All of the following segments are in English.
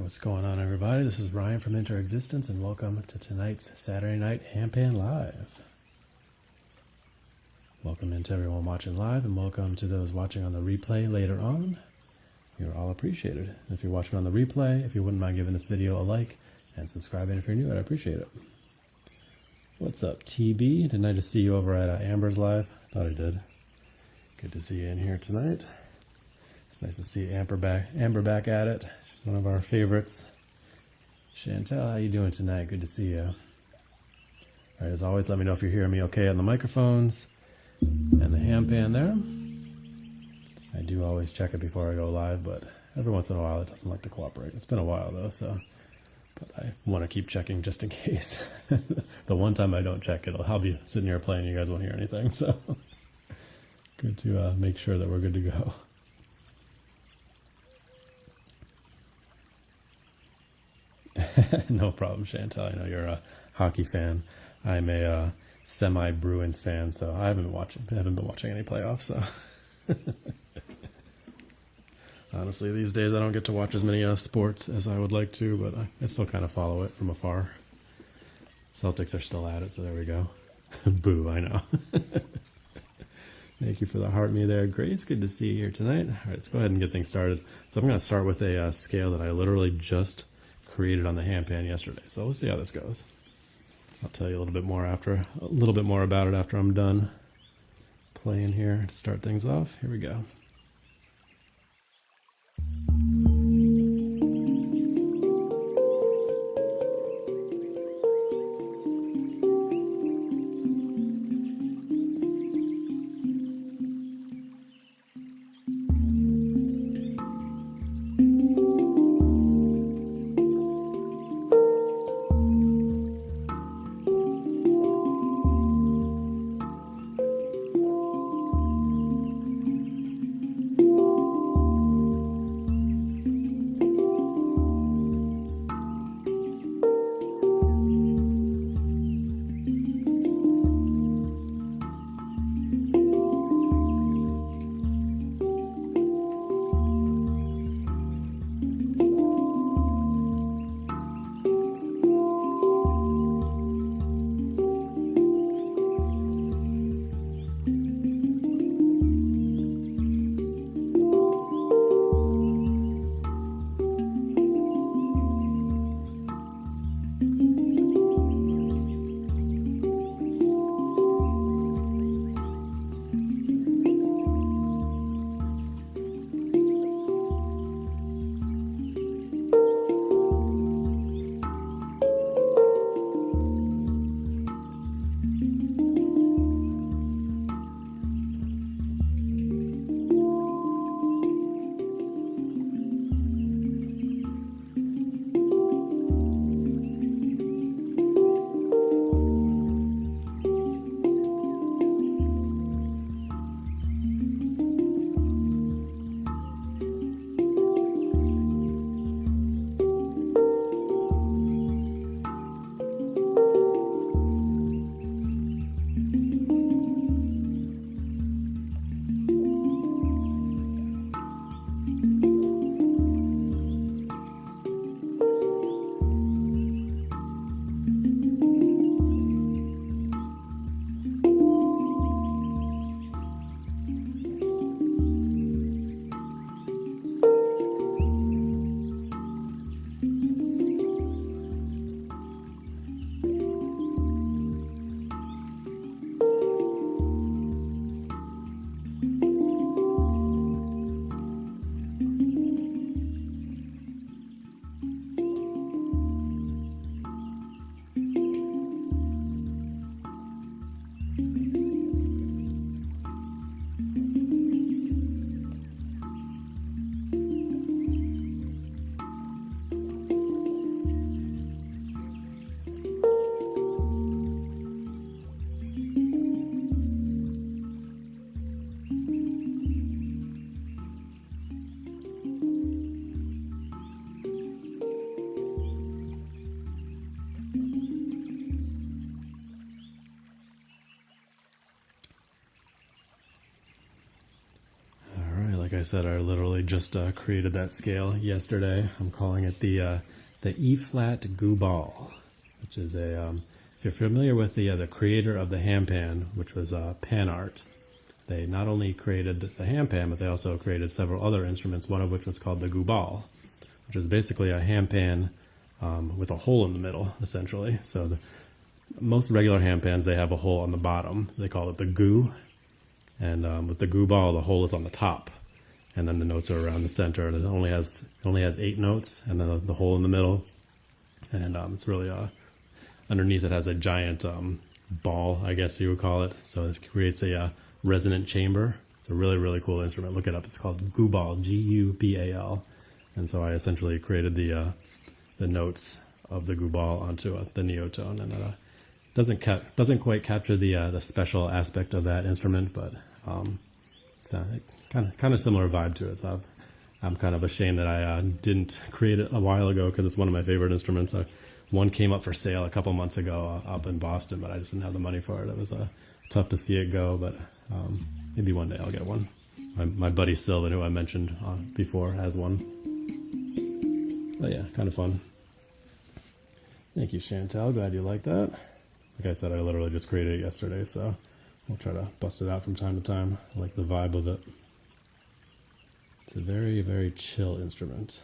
What's going on, everybody? This is Ryan from Interexistence, and welcome to tonight's Saturday Night Handpan Live. Welcome into everyone watching live, and welcome to those watching on the replay later on. You're all appreciated. If you're watching on the replay, if you wouldn't mind giving this video a like and subscribing if you're new, I'd appreciate it. What's up, TB? Didn't I just see you over at Amber's live? Thought I did. Good to see you in here tonight. It's nice to see Amber back at it. She's one of our favorites. Chantel, how you doing tonight? Good to see you. All right, as always, let me know if you're hearing me okay on the microphones and the handpan there. I do always check it before I go live, but every once in a while it doesn't like to cooperate. It's been a while though, but I want to keep checking just in case. The one time I don't check it, I'll be sitting here playing, you guys won't hear anything, so good to make sure that we're good to go. No problem, Chantel. I know you're a hockey fan. I'm a semi-Bruins fan, so I haven't been watching any playoffs. So honestly, these days I don't get to watch as many sports as I would like to, but I still kind of follow it from afar. Celtics are still at it, so there we go. Boo, I know. Thank you for the heart me there, Grace. Good to see you here tonight. All right, let's go ahead and get things started. So I'm going to start with a scale that I literally just created on the handpan yesterday. So let's see how this goes. I'll tell you a little bit more about it after I'm done playing here to start things off. Here we go. I said, I literally just created that scale yesterday. I'm calling it the E-flat Goo Ball, which is a, if you're familiar with the creator of the Handpan, which was PANArt, they not only created the Handpan, but they also created several other instruments, one of which was called the Goo Ball, which is basically a handpan with a hole in the middle, essentially. So most regular handpans, they have a hole on the bottom. They call it the goo. And with the Goo Ball, the hole is on the top. And then the notes are around the center. And it only has 8 notes, and then the hole in the middle. And it's really, underneath it has a giant ball, I guess you would call it. So it creates a resonant chamber. It's a really, really cool instrument. Look it up. It's called Goo Ball, G-U-B-A-L. And so I essentially created the notes of the Goo Ball onto the Neotone, and it doesn't quite capture the special aspect of that instrument, but it's kind of similar vibe to it. So I'm kind of ashamed that I didn't create it a while ago, because it's one of my favorite instruments. One came up for sale a couple months ago up in Boston, but I just didn't have the money for it. It was tough to see it go, but maybe one day I'll get one. My buddy Sylvan, who I mentioned before, has one. But yeah, kind of fun. Thank you, Chantel. Glad you like that. Like I said, I literally just created it yesterday, so I'll try to bust it out from time to time. I like the vibe of it. It's a very, very chill instrument.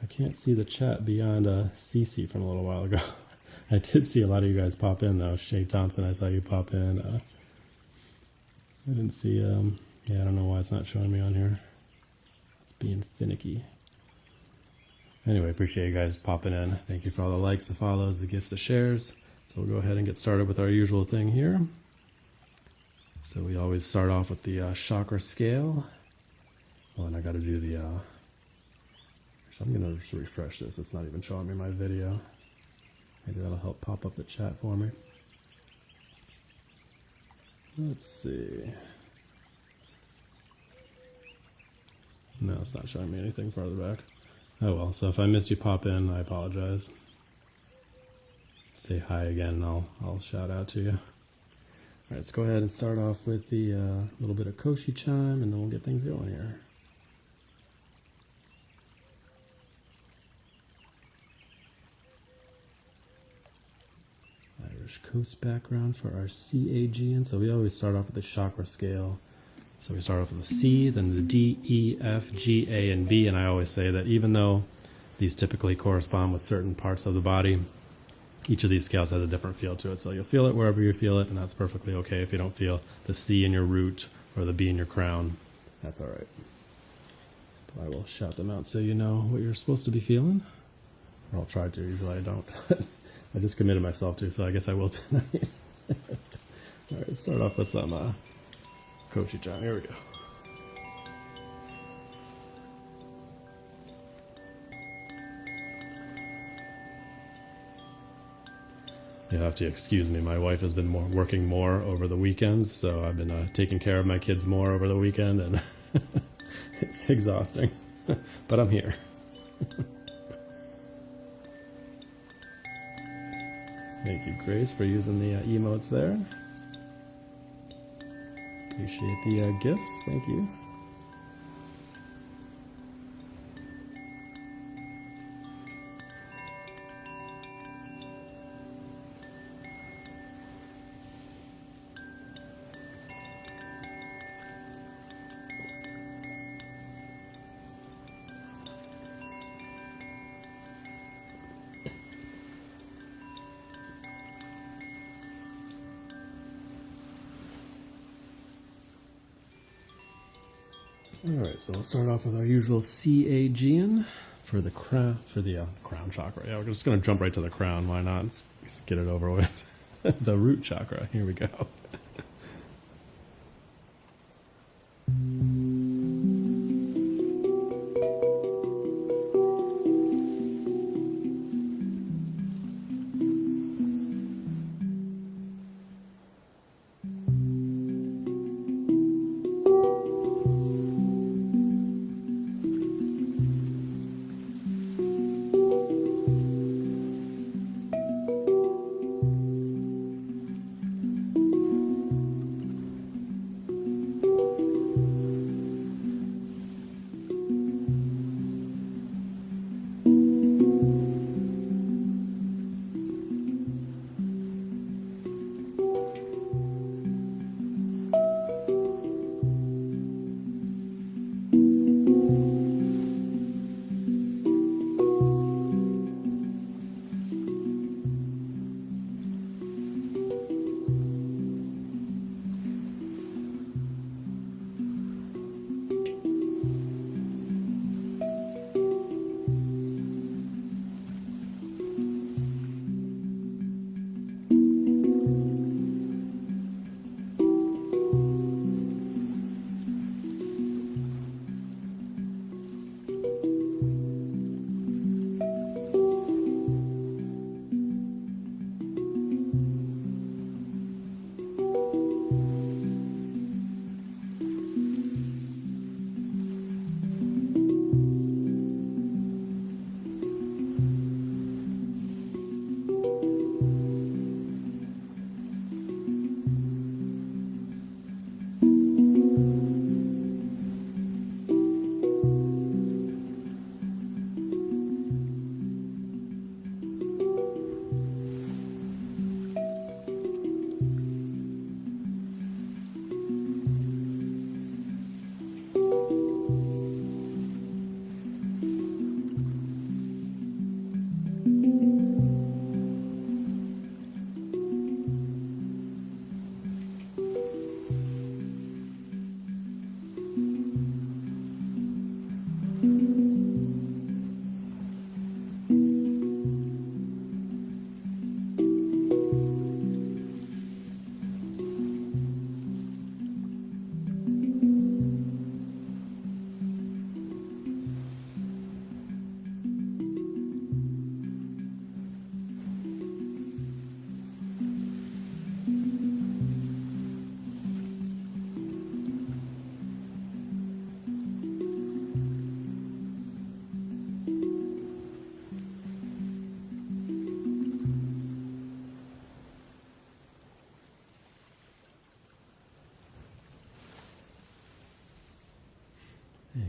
I can't see the chat beyond Cece from a little while ago. I did see a lot of you guys pop in, though. Shay Thompson, I saw you pop in. I didn't see, yeah, I don't know why it's not showing me on here. It's being finicky. Anyway, appreciate you guys popping in. Thank you for all the likes, the follows, the gifts, the shares. So we'll go ahead and get started with our usual thing here. So we always start off with the chakra scale. Oh, and I got to do the, so I'm going to just refresh this. It's not even showing me my video. Maybe that'll help pop up the chat for me. Let's see. No, it's not showing me anything farther back. Oh well, so if I miss you pop in, I apologize. Say hi again and I'll shout out to you. Alright, let's go ahead and start off with the little bit of Koshi chime, and then we'll get things going here. Irish Coast background for our CAG, and so we always start off with the chakra scale. So we start off with the C, then the D, E, F, G, A, and B, and I always say that even though these typically correspond with certain parts of the body, each of these scales has a different feel to it. So you'll feel it wherever you feel it, and that's perfectly okay. If you don't feel the C in your root or the B in your crown, that's all right. But I will shout them out so you know what you're supposed to be feeling. Or I'll try to. Usually I don't. I just committed myself to, so I guess I will tonight. All right, let's start off with some Koshi chime. Here we go. You'll have to excuse me. My wife has been working more over the weekends, so I've been taking care of my kids more over the weekend, and it's exhausting. But I'm here. Thank you, Grace, for using the emotes there. Appreciate the gifts. Thank you. Alright, so let's start off with our usual CAGN for the crown, crown chakra. Yeah, we're just going to jump right to the crown. Why not? Let's get it over with. The root chakra. Here we go.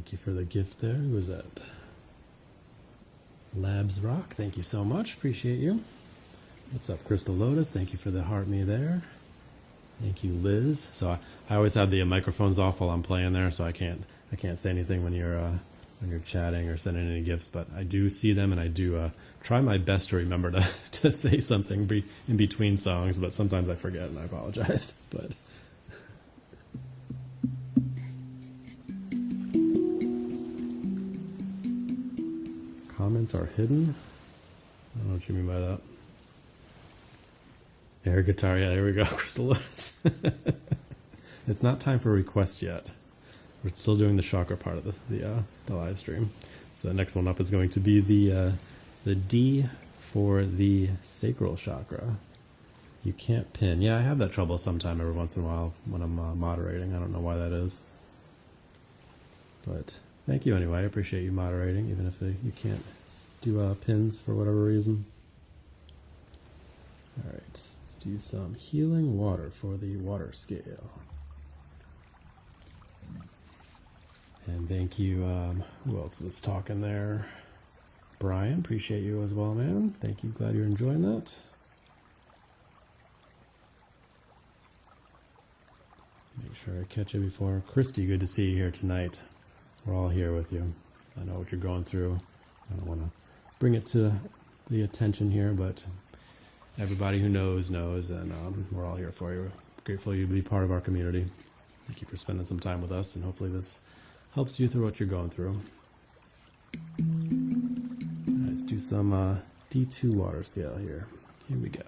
Thank you for the gift there. Who was that? Labs Rock, thank you so much. Appreciate you. What's up, Crystal Lotus? Thank you for the heart me there. Thank you, Liz. So I always have the microphones off while I'm playing there, so I can't say anything when you're chatting or sending any gifts. But I do see them, and I do try my best to remember to say something in between songs. But sometimes I forget, and I apologize. But comments are hidden. I don't know what you mean by that. Air guitar, yeah, there we go, Crystal Lotus. It's not time for requests yet. We're still doing the chakra part of the live stream. So the next one up is going to be the D for the sacral chakra. You can't pin. Yeah, I have that trouble sometime every once in a while when I'm moderating. I don't know why that is. But thank you anyway. I appreciate you moderating, even if you can't do pins for whatever reason. All right, let's do some healing water for the water scale. And thank you, who else was talking there? Brian, appreciate you as well, man. Thank you, glad you're enjoying that. Make sure I catch you before. Christy, good to see you here tonight. We're all here with you. I know what you're going through. I don't want to bring it to the attention here, but everybody who knows, and we're all here for you. Grateful you to be part of our community. Thank you for spending some time with us, and hopefully this helps you through what you're going through. All right, let's do some D2 water scale here. Here we go.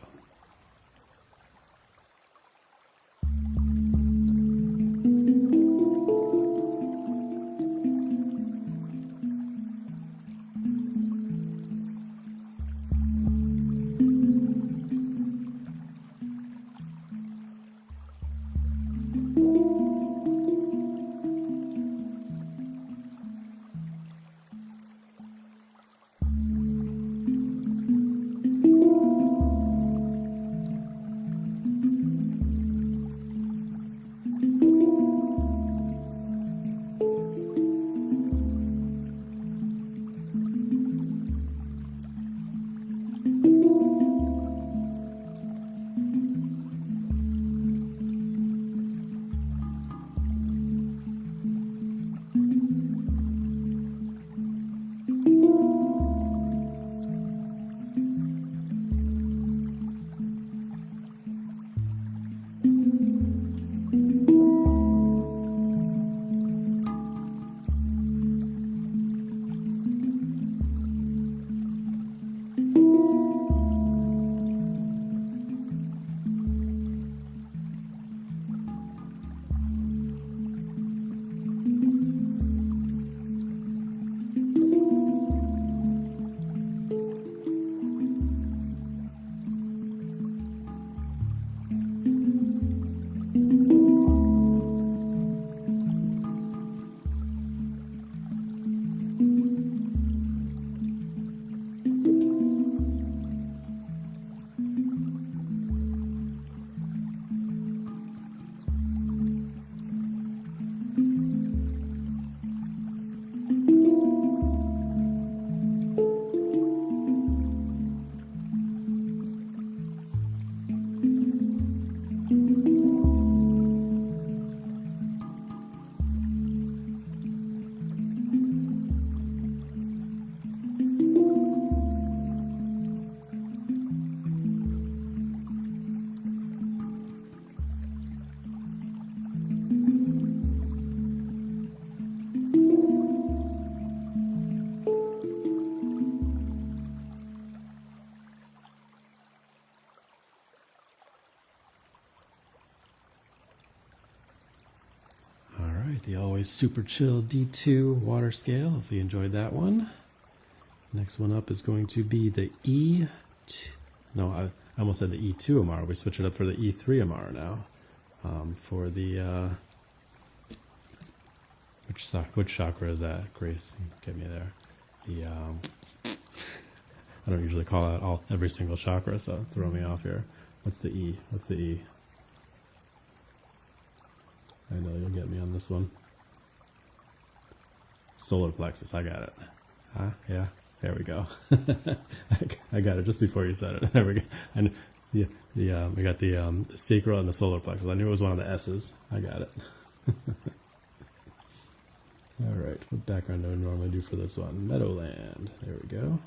The always super chill D2 water scale, if you enjoyed that one. Next one up is going to be the E2. No, I almost said the E2 Amara. We switch it up for the E3 Amara now. For the which chakra is that? Grace, get me there. The I don't usually call out every single chakra, so throw me off here. What's the E? What's the E? I know you'll get me on this one. solar plexus. I got it. Yeah, there we go. I got it just before you said it. There we go. And we got the sacral and the solar plexus. I knew it was one of the S's. I got it. All right, what background do I normally do for this one? Meadowland. There we go.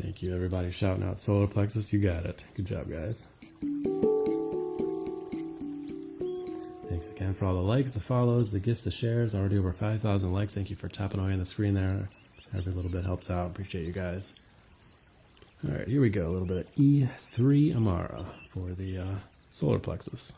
Thank you, everybody shouting out solar plexus. You got it. Good job, guys. Thanks again for all the likes, the follows, the gifts, the shares. Already over 5,000 likes. Thank you for tapping away on the screen there. Every little bit helps out. Appreciate you guys. All right, here we go. A little bit of E3 Amara for the solar plexus.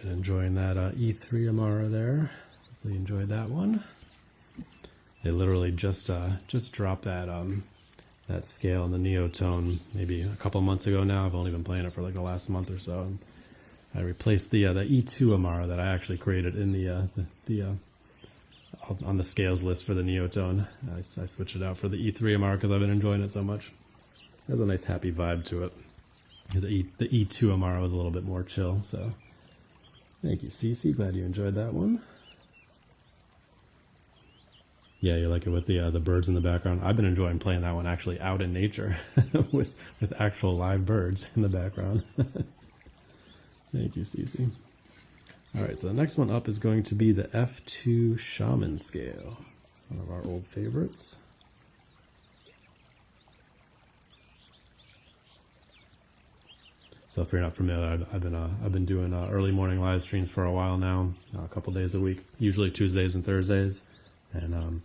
Been enjoying that E3 Amara there. Hopefully you enjoyed that one. They literally just dropped that that scale in the Neotone maybe a couple months ago now. I've only been playing it for like the last month or so. I replaced the E2 Amara that I actually created in the on the scales list for the Neotone. I switched it out for the E3 Amara because I've been enjoying it so much. It has a nice happy vibe to it. The E2 Amara was a little bit more chill, so thank you, Cece. Glad you enjoyed that one. Yeah, you like it with the birds in the background. I've been enjoying playing that one actually out in nature with actual live birds in the background. Thank you, Cece. All right, so the next one up is going to be the F2 Shaman scale, one of our old favorites. So if you're not familiar, I've been doing early morning live streams for a while now, a couple days a week, usually Tuesdays and Thursdays. And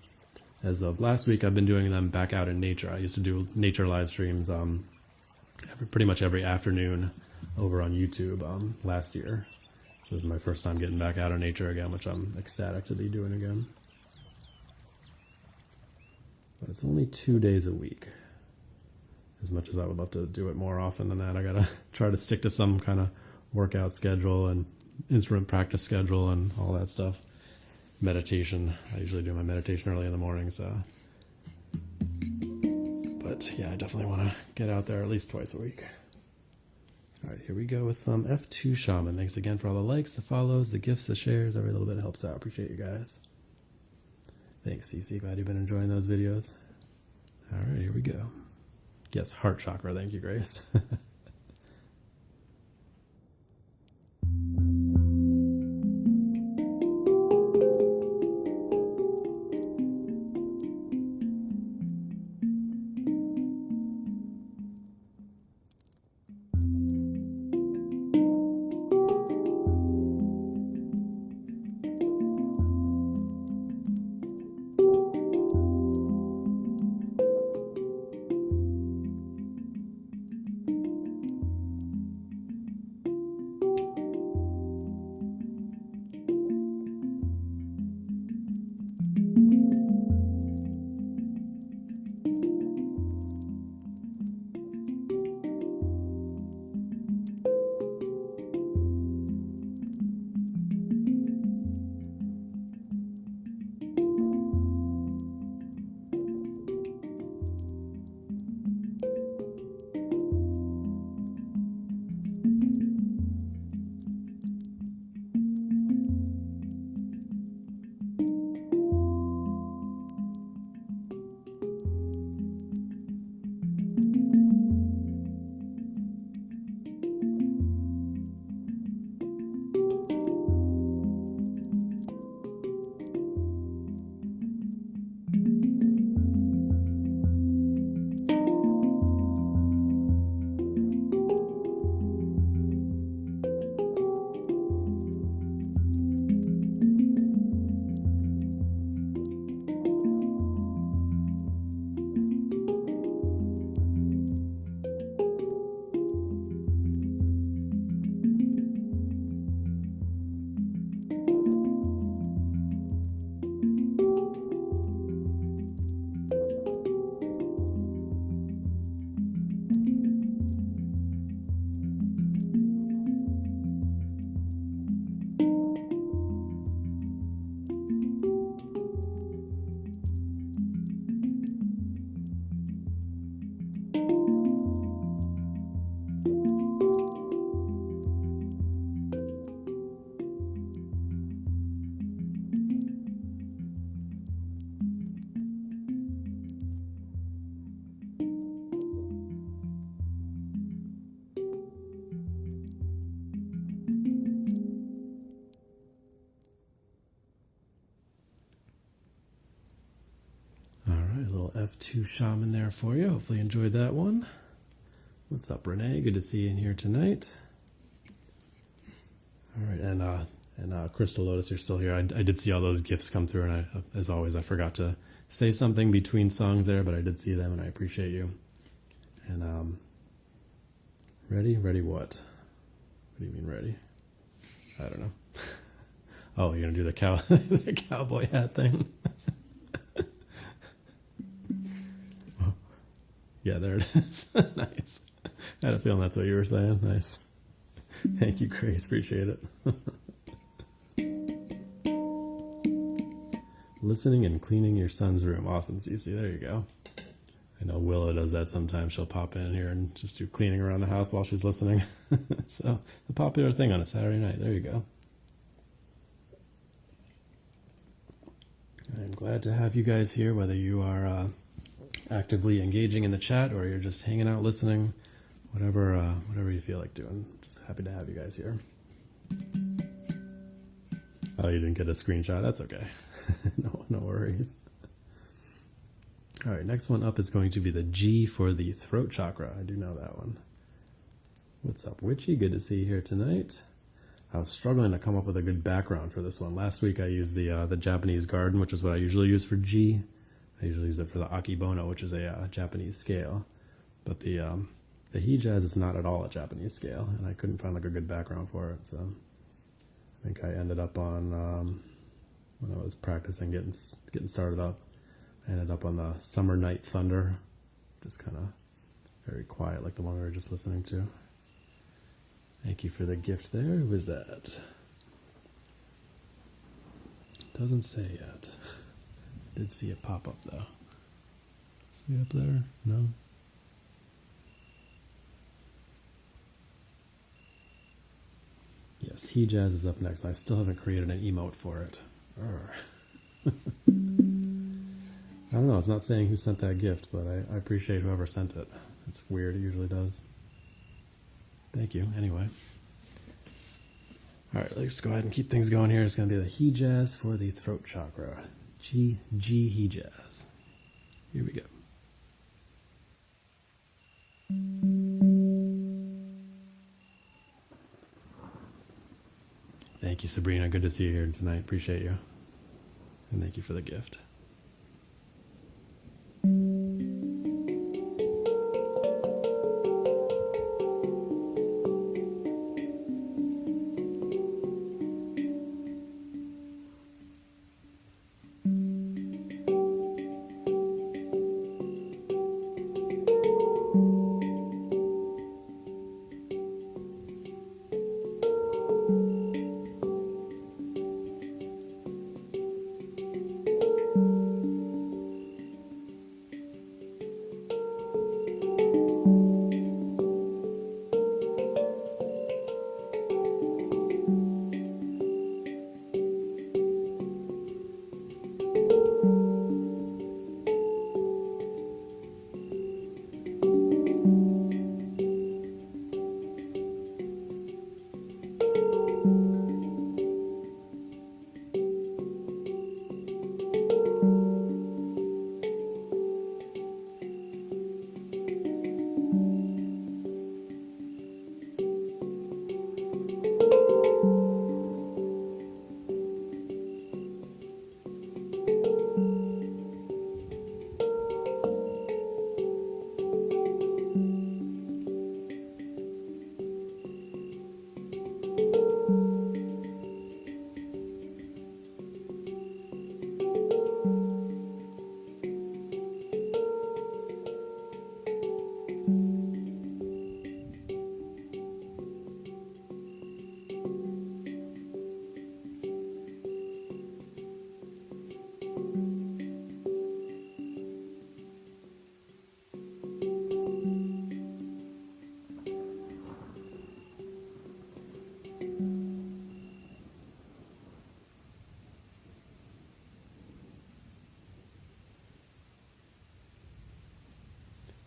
as of last week, I've been doing them back out in nature. I used to do nature live streams pretty much every afternoon over on YouTube last year. So this is my first time getting back out in nature again, which I'm ecstatic to be doing again. But it's only 2 days a week. As much as I would love to do it more often than that, I gotta try to stick to some kind of workout schedule and instrument practice schedule and all that stuff. Meditation. I usually do my meditation early in the morning, so. But yeah, I definitely want to get out there at least twice a week. All right, here we go with some F2 Shaman. Thanks again for all the likes, the follows, the gifts, the shares. Every little bit helps out. Appreciate you guys. Thanks, CC. Glad you've been enjoying those videos. All right, here we go. Yes, heart chakra. Thank you, Grace. F2 Shaman there for you. Hopefully you enjoyed that one. What's up, Renee? Good to see you in here tonight. All right, and Crystal Lotus, you're still here. I did see all those gifts come through, and as always, I forgot to say something between songs there, but I did see them, and I appreciate you. And ready? Ready what? What do you mean ready? I don't know. Oh, you're gonna do the the cowboy hat thing? Yeah, there it is. Nice. I had a feeling that's what you were saying. Nice. Thank you, Grace. Appreciate it. Listening and cleaning your son's room. Awesome, Cece. There you go. I know Willow does that sometimes. She'll pop in here and just do cleaning around the house while she's listening. So, the popular thing on a Saturday night. There you go. I'm glad to have you guys here, whether you are actively engaging in the chat or you're just hanging out listening, whatever you feel like doing. Just happy to have you guys here. Oh, you didn't get a screenshot? That's okay. No worries. All right, next one up is going to be the G for the throat chakra. I do know that one. What's up, Witchy? Good to see you here tonight. I was struggling to come up with a good background for this one. Last week I used the Japanese garden, which is what I usually use for G. I usually use it for the Akibono, which is a Japanese scale. But the Hijaz is not at all a Japanese scale, and I couldn't find like a good background for it. So I think I ended up on, when I was practicing getting started up, I ended up on the Summer Night Thunder, just kind of very quiet like the one we were just listening to. Thank you for the gift there. Who was that? Doesn't say yet. Did see it pop up though. See up there? No? Yes, He Jazz is up next. I still haven't created an emote for it. I don't know, it's not saying who sent that gift, but I appreciate whoever sent it. It's weird, it usually does. Thank you, anyway. Alright, let's go ahead and keep things going here. It's going to be the He Jazz for the throat chakra. G He Jazz. Here we go. Thank you, Sabrina. Good to see you here tonight. Appreciate you. And thank you for the gift.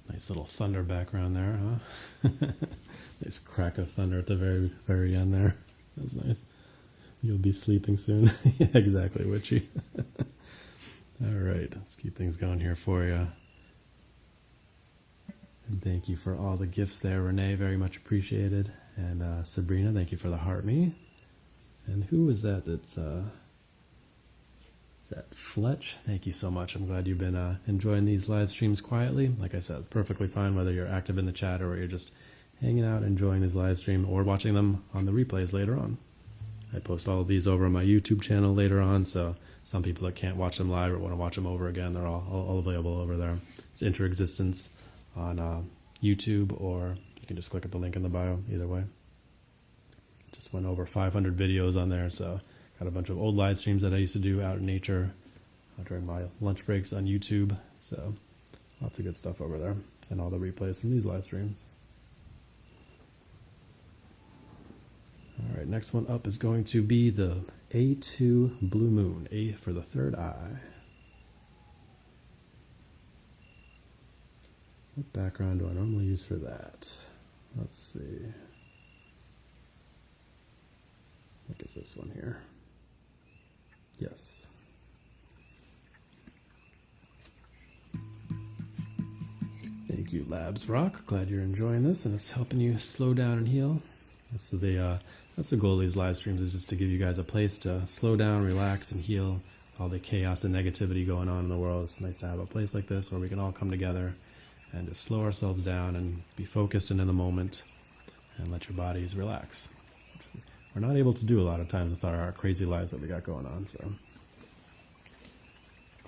Nice little thunder background there, huh? Nice crack of thunder at the very, very end there. That's nice. You'll be sleeping soon. Yeah, exactly, Witchy. All right, let's keep things going here for you. And thank you for all the gifts there, Renee. Very much appreciated. And Sabrina, thank you for the heart me. And who was that? That's that Fletch. Thank you so much. I'm glad you've been enjoying these live streams quietly. Like I said, it's perfectly fine whether you're active in the chat or you're just hanging out, enjoying these live stream, or watching them on the replays later on. I post all of these over on my YouTube channel later on, so some people that can't watch them live or want to watch them over again, they're all available over there. It's Interexistence on YouTube, or you can just click at the link in the bio, either way. Just went over 500 videos on there, so got a bunch of old live streams that I used to do out in nature during my lunch breaks on YouTube. So lots of good stuff over there, and all the replays from these live streams. All right, next one up is going to be the A2 Blue Moon, A for the third eye. What background do I normally use for that? Let's see. I think it's this one here. Yes. Thank you, Labs Rock. Glad you're enjoying this and it's helping you slow down and heal. That's the goal of these live streams, is just to give you guys a place to slow down, relax, and heal all the chaos and negativity going on in the world. It's nice to have a place like this where we can all come together and just slow ourselves down and be focused and in the moment and let your bodies relax. We're not able to do a lot of times with our crazy lives that we got going on, so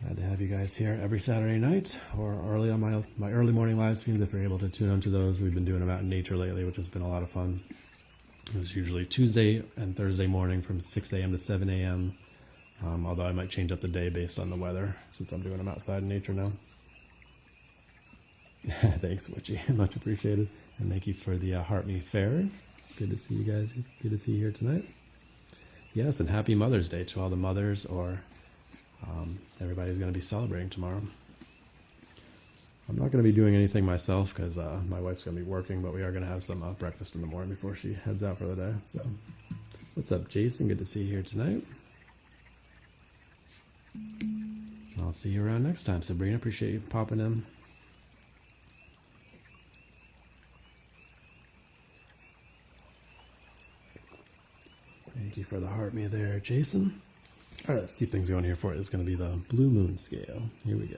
glad to have you guys here every Saturday night or early on my early morning live streams if you're able to tune into those. We've been doing them out in nature lately, which has been a lot of fun. It was usually Tuesday and Thursday morning from 6 a.m. to 7 a.m., although I might change up the day based on the weather since I'm doing them outside in nature now. Thanks, Witchy. Much appreciated. And thank you for the Heart Me Fairy. Good to see you guys. Good to see you here tonight. Yes, and happy Mother's Day to all the mothers, or everybody's going to be celebrating tomorrow. I'm not going to be doing anything myself because my wife's going to be working, but we are going to have some breakfast in the morning before she heads out for the day. So, what's up, Jason? Good to see you here tonight. I'll see you around next time. Sabrina, appreciate you popping in. Thank you for the heart me there, Jason. All right, let's keep things going here for it. It's going to be the Blue Moon scale. Here we go.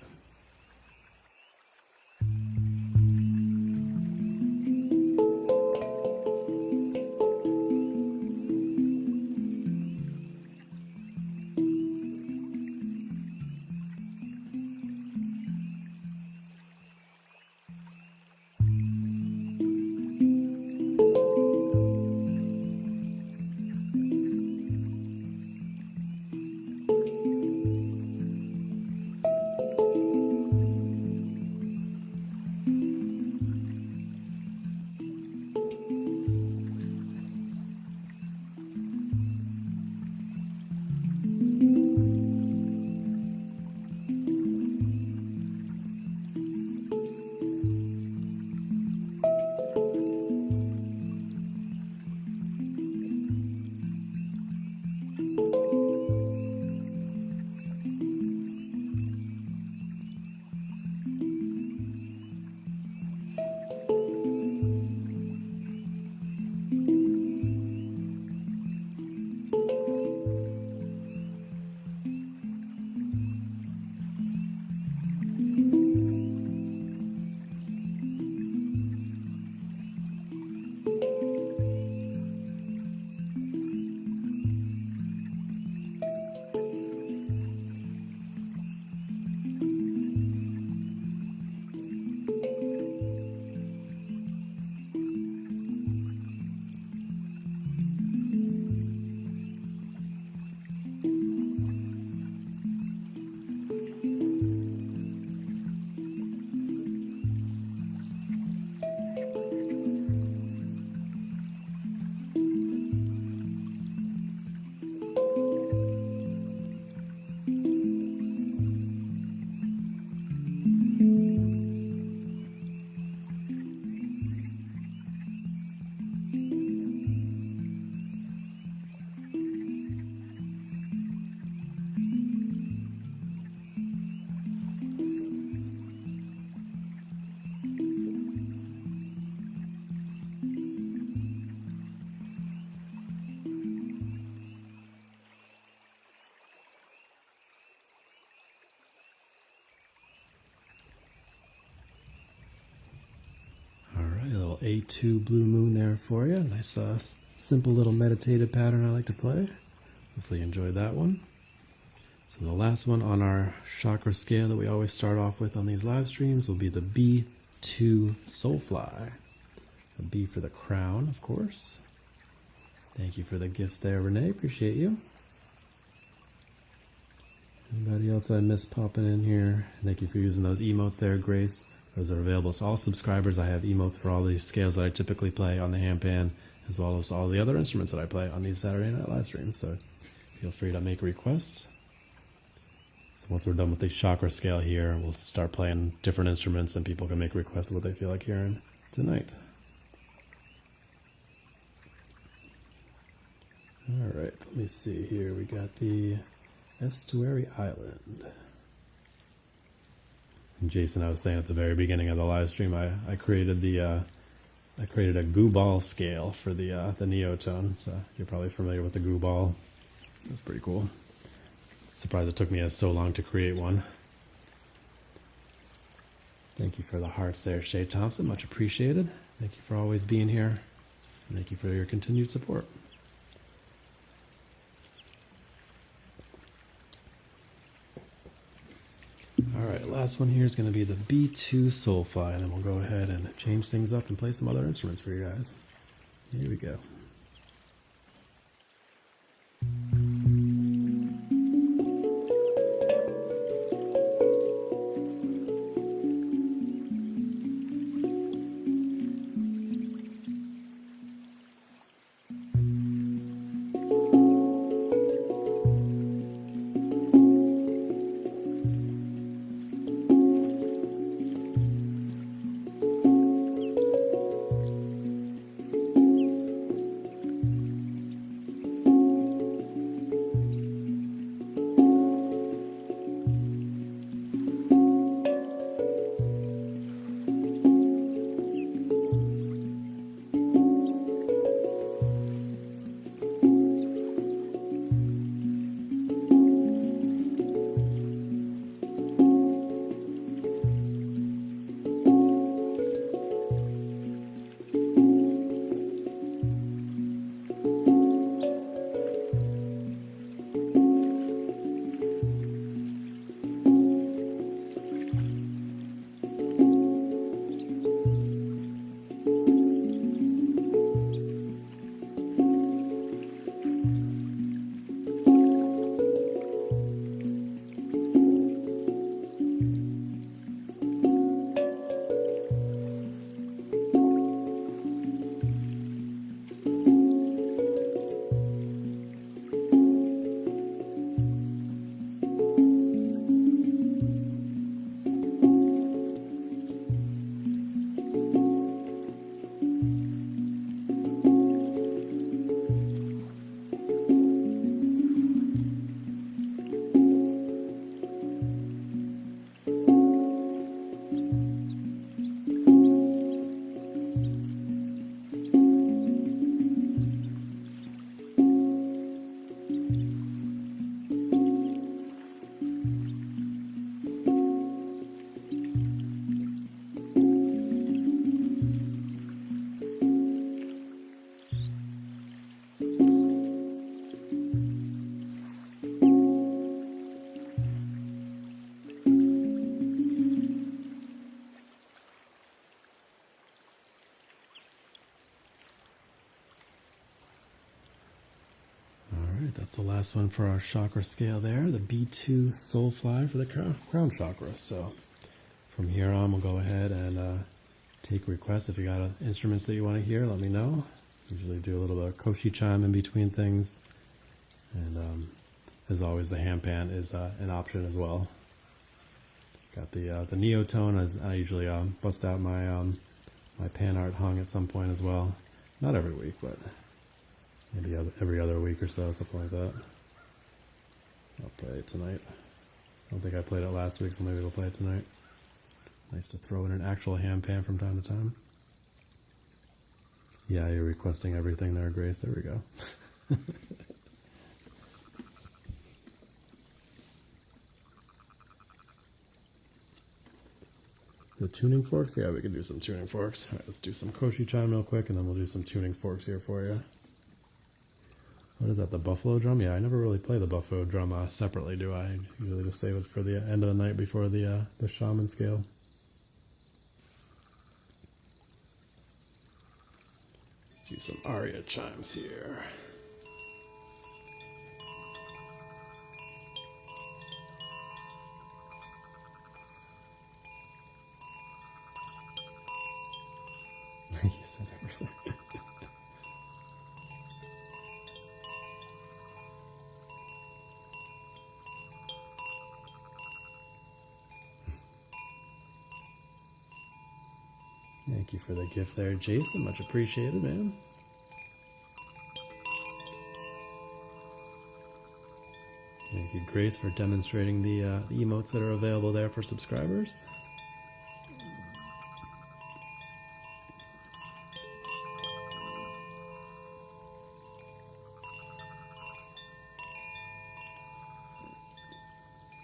A2 Blue Moon there for you. Nice, simple little meditative pattern I like to play. Hopefully you enjoyed that one. So the last one on our chakra scale that we always start off with on these live streams will be the B2 Soulfly. A B for the crown, of course. Thank you for the gifts there, Renee. Appreciate you. Anybody else I missed popping in here? Thank you for using those emotes there, Grace. Those are available to all subscribers. I have emotes for all these scales that I typically play on the handpan, as well as all the other instruments that I play on these Saturday night live streams. So feel free to make requests. So once we're done with the chakra scale here, we'll start playing different instruments and people can make requests of what they feel like hearing tonight. All right, let me see here. We got the Estuary Island. And Jason, I was saying at the very beginning of the live stream, I created a goo ball scale for the Neotone. So you're probably familiar with the goo ball. That's pretty cool. Surprised it took me so long to create one. Thank you for the hearts there, Shay Thompson. Much appreciated. Thank you for always being here. And thank you for your continued support. All right, last one here is going to be the B2 Soulfly, and then we'll go ahead and change things up and play some other instruments for you guys. Here we go. That's the last one for our chakra scale there, the B2 soul fly for the crown chakra. So from here on, we'll go ahead and take requests. If you got instruments that you want to hear, let me know. Usually do a little bit of koshi chime in between things. And as always, the handpan is an option as well. Got the Neotone, as I usually bust out my my PANArt Hang at some point as well. Not every week, but maybe every other week or so, something like that. I'll play it tonight. I don't think I played it last week, so maybe we'll play it tonight. Nice to throw in an actual handpan from time to time. Yeah, you're requesting everything there, Grace. There we go. The tuning forks? Yeah, we can do some tuning forks. All right, let's do some koshi chime real quick, and then we'll do some tuning forks here for you. What is that, the buffalo drum? Yeah, I never really play the buffalo drum separately, do I? I usually just save it for the end of the night before the shaman scale. Let's do some aria chimes here. You said everything. Thank you for the gift there, Jason. Much appreciated, man. Thank you, Grace, for demonstrating the emotes that are available there for subscribers.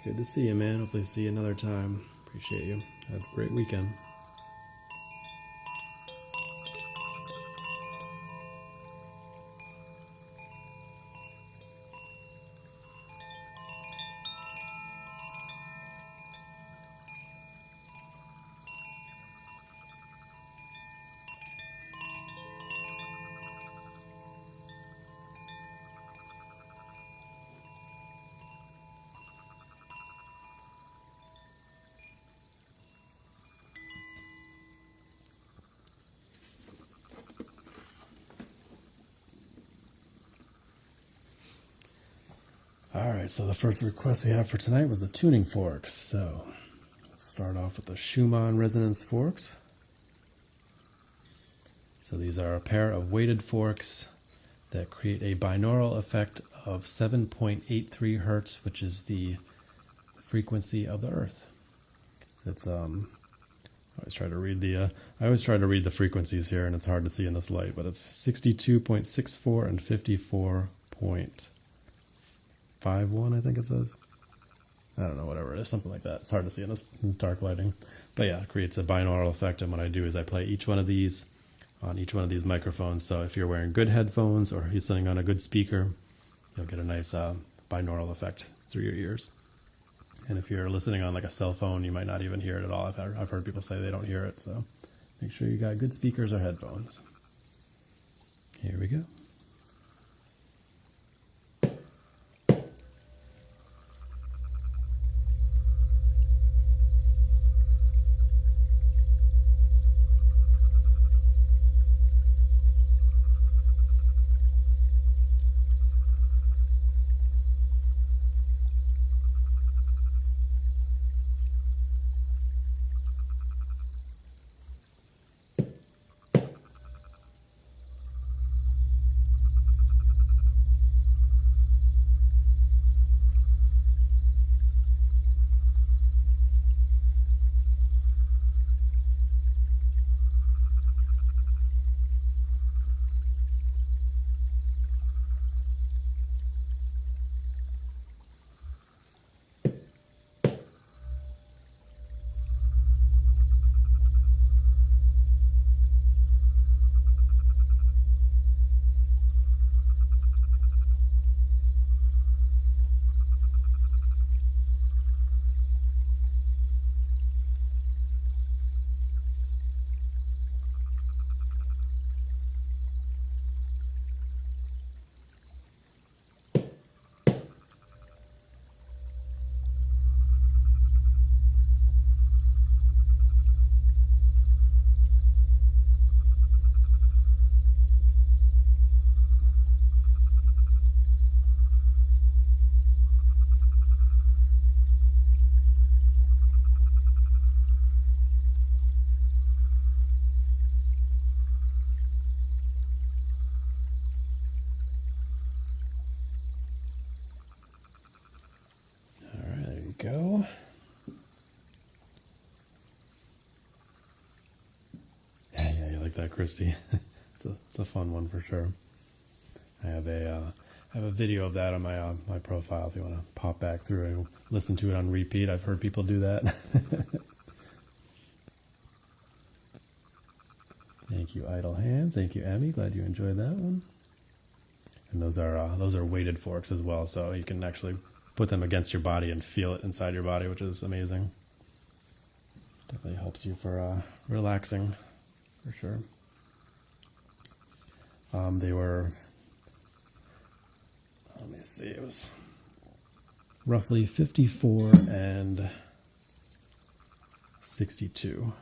Good to see you, man. Hopefully see you another time. Appreciate you. Have a great weekend. Alright, so the first request we have for tonight was the tuning forks. So, let's start off with the Schumann resonance forks. So these are a pair of weighted forks that create a binaural effect of 7.83 hertz, which is the frequency of the Earth. It's I always try to read the frequencies here, and it's hard to see in this light, but it's 62.64 and 54.51, I think it says. I don't know, whatever it is, something like that. It's hard to see in this dark lighting. But yeah, it creates a binaural effect, and what I do is I play each one of these on each one of these microphones. So if you're wearing good headphones or you're sitting on a good speaker, you'll get a nice binaural effect through your ears. And if you're listening on like a cell phone, you might not even hear it at all. I've heard people say they don't hear it, so make sure you got good speakers or headphones. Here we go. that, Christy. It's a fun one for sure. I have a video of that on my my profile if you want to pop back through and listen to it on repeat. I've heard people do that. Thank you, Idle Hands. Thank you, Emmy. Glad you enjoyed that one. And those are weighted forks as well, so you can actually put them against your body and feel it inside your body, which is amazing. Definitely helps you for relaxing, for sure. They were, let me see, it was roughly 54 and 62.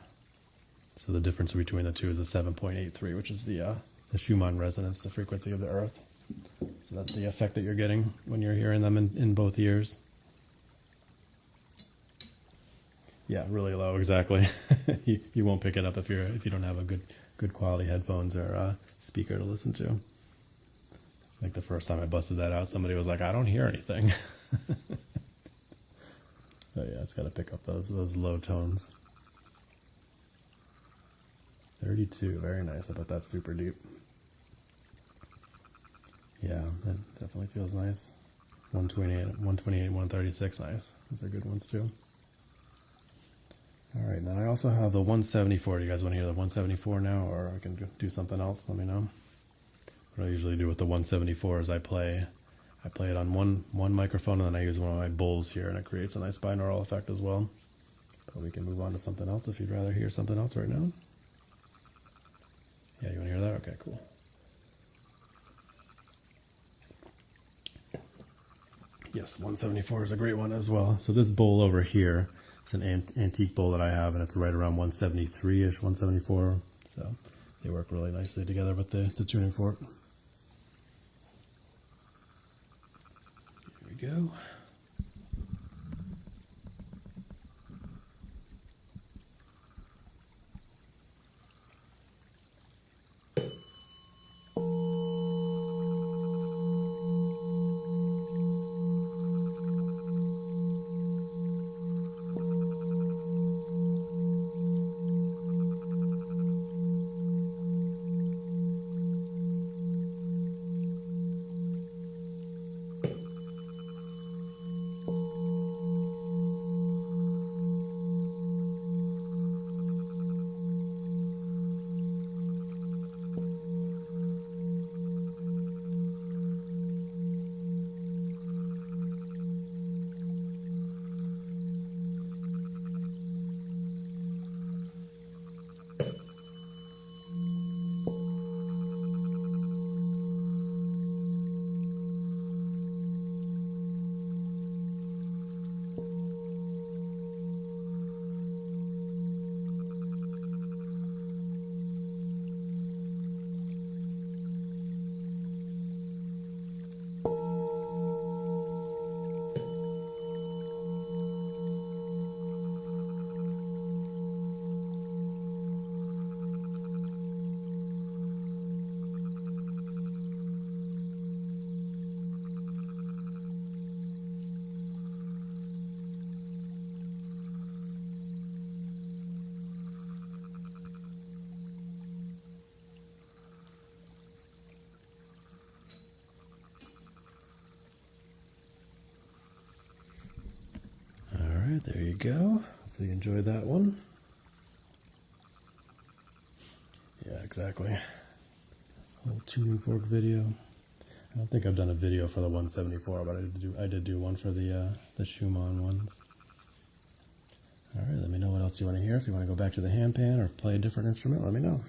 So the difference between the two is a 7.83, which is the Schumann resonance, the frequency of the Earth. So that's the effect that you're getting when you're hearing them in both ears. Yeah, really low, exactly. you won't pick it up if you don't have a good quality headphones or speaker to listen to. Like the first time I busted that out, somebody was like, "I don't hear anything." But yeah, it's got to pick up those low tones. 32, very nice. I bet that's super deep. Yeah, that definitely feels nice. 128, 136, nice. Those are good ones too. All right, then I also have the 174. Do you guys want to hear the 174 now, or I can do something else? Let me know. What I usually do with the 174 is I play it on one microphone, and then I use one of my bowls here, and it creates a nice binaural effect as well. But we can move on to something else if you'd rather hear something else right now. Yeah, you want to hear that? Okay, cool. Yes, 174 is a great one as well. So this bowl over here, it's an antique bowl that I have, and it's right around 173-ish, 174. So they work really nicely together with the tuning fork. Here we go. There you go. Hopefully you enjoyed that one. Yeah, exactly. Whole tuning fork video. I don't think I've done a video for the 174, but I did do one for the Schumann ones. All right, let me know what else you want to hear. If you want to go back to the handpan or play a different instrument, let me know.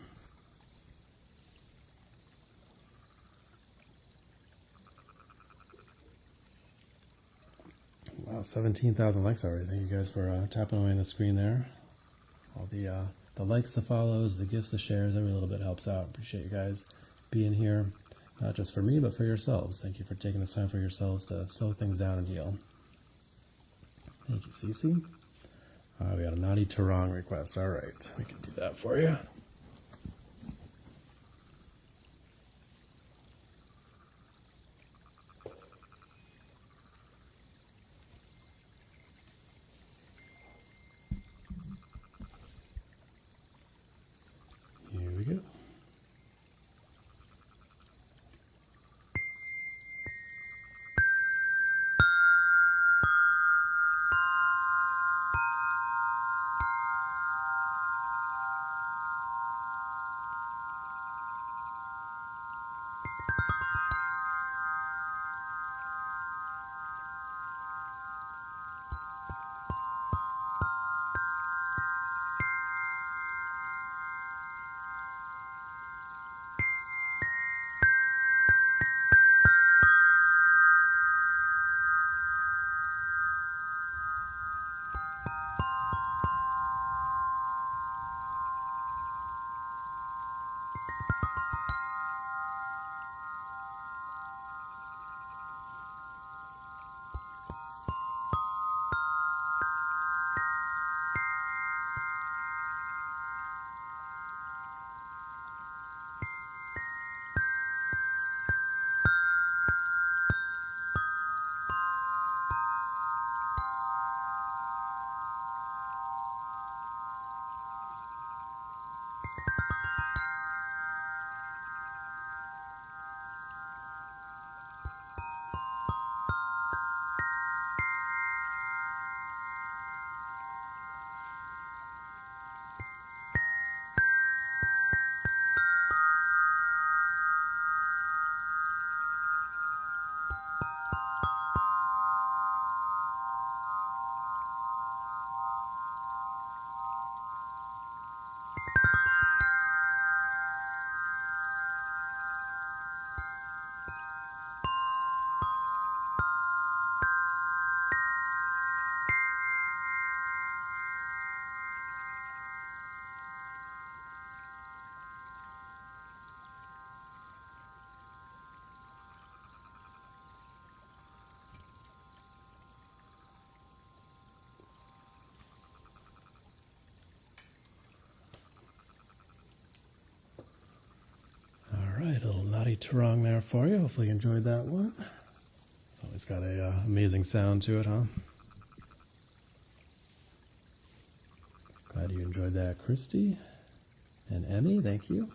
Wow, 17,000 likes already. Thank you guys for tapping away on the screen there. All the likes, the follows, the gifts, the shares, every little bit helps out. Appreciate you guys being here, not just for me, but for yourselves. Thank you for taking this time for yourselves to slow things down and heal. Thank you, Cece. We got a naughty Tarang request. All right, we can do that for you. Here we go. Johnny Turong there for you. Hopefully you enjoyed that one. Always got a amazing sound to it, huh? Glad you enjoyed that, Christy. And Emmy, thank you.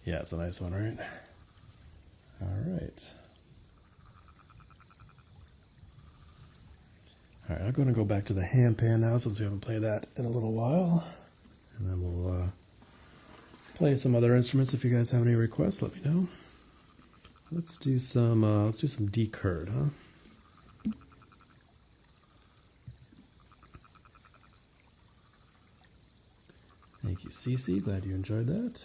Yeah, it's a nice one, right? All right. All right, I'm going to go back to the handpan now since we haven't played that in a little while. And then we'll play some other instruments. If you guys have any requests, let me know. Let's do some D curd, huh? Thank you, Cece. Glad you enjoyed that.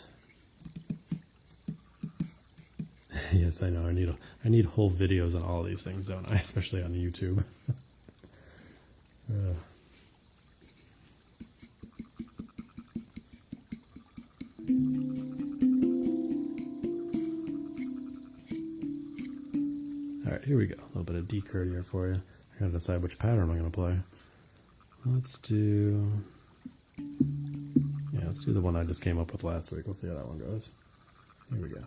Yes, I know. I need whole videos on all these things, don't I? Especially on YouTube. All right, here we go. A little bit of D curd here for you. I gotta decide which pattern I'm gonna play. Let's do the one I just came up with last week. We'll see how that one goes. Here we go.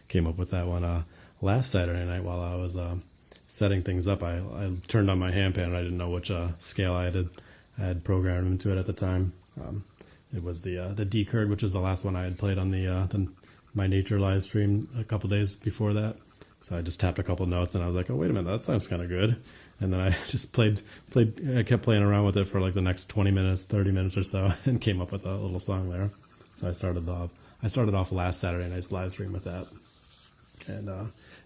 Came up with that one last Saturday night while I was setting things up. I turned on my handpan and I didn't know which scale I had programmed into it at the time. It was the D curd, which is the last one I had played on the My Nature live stream a couple days before that. So I just tapped a couple notes and I was like, oh, wait a minute, that sounds kind of good. And then I just I kept playing around with it for like the next 20 minutes, 30 minutes or so, and came up with a little song there. So I started off last Saturday night's live stream with that. And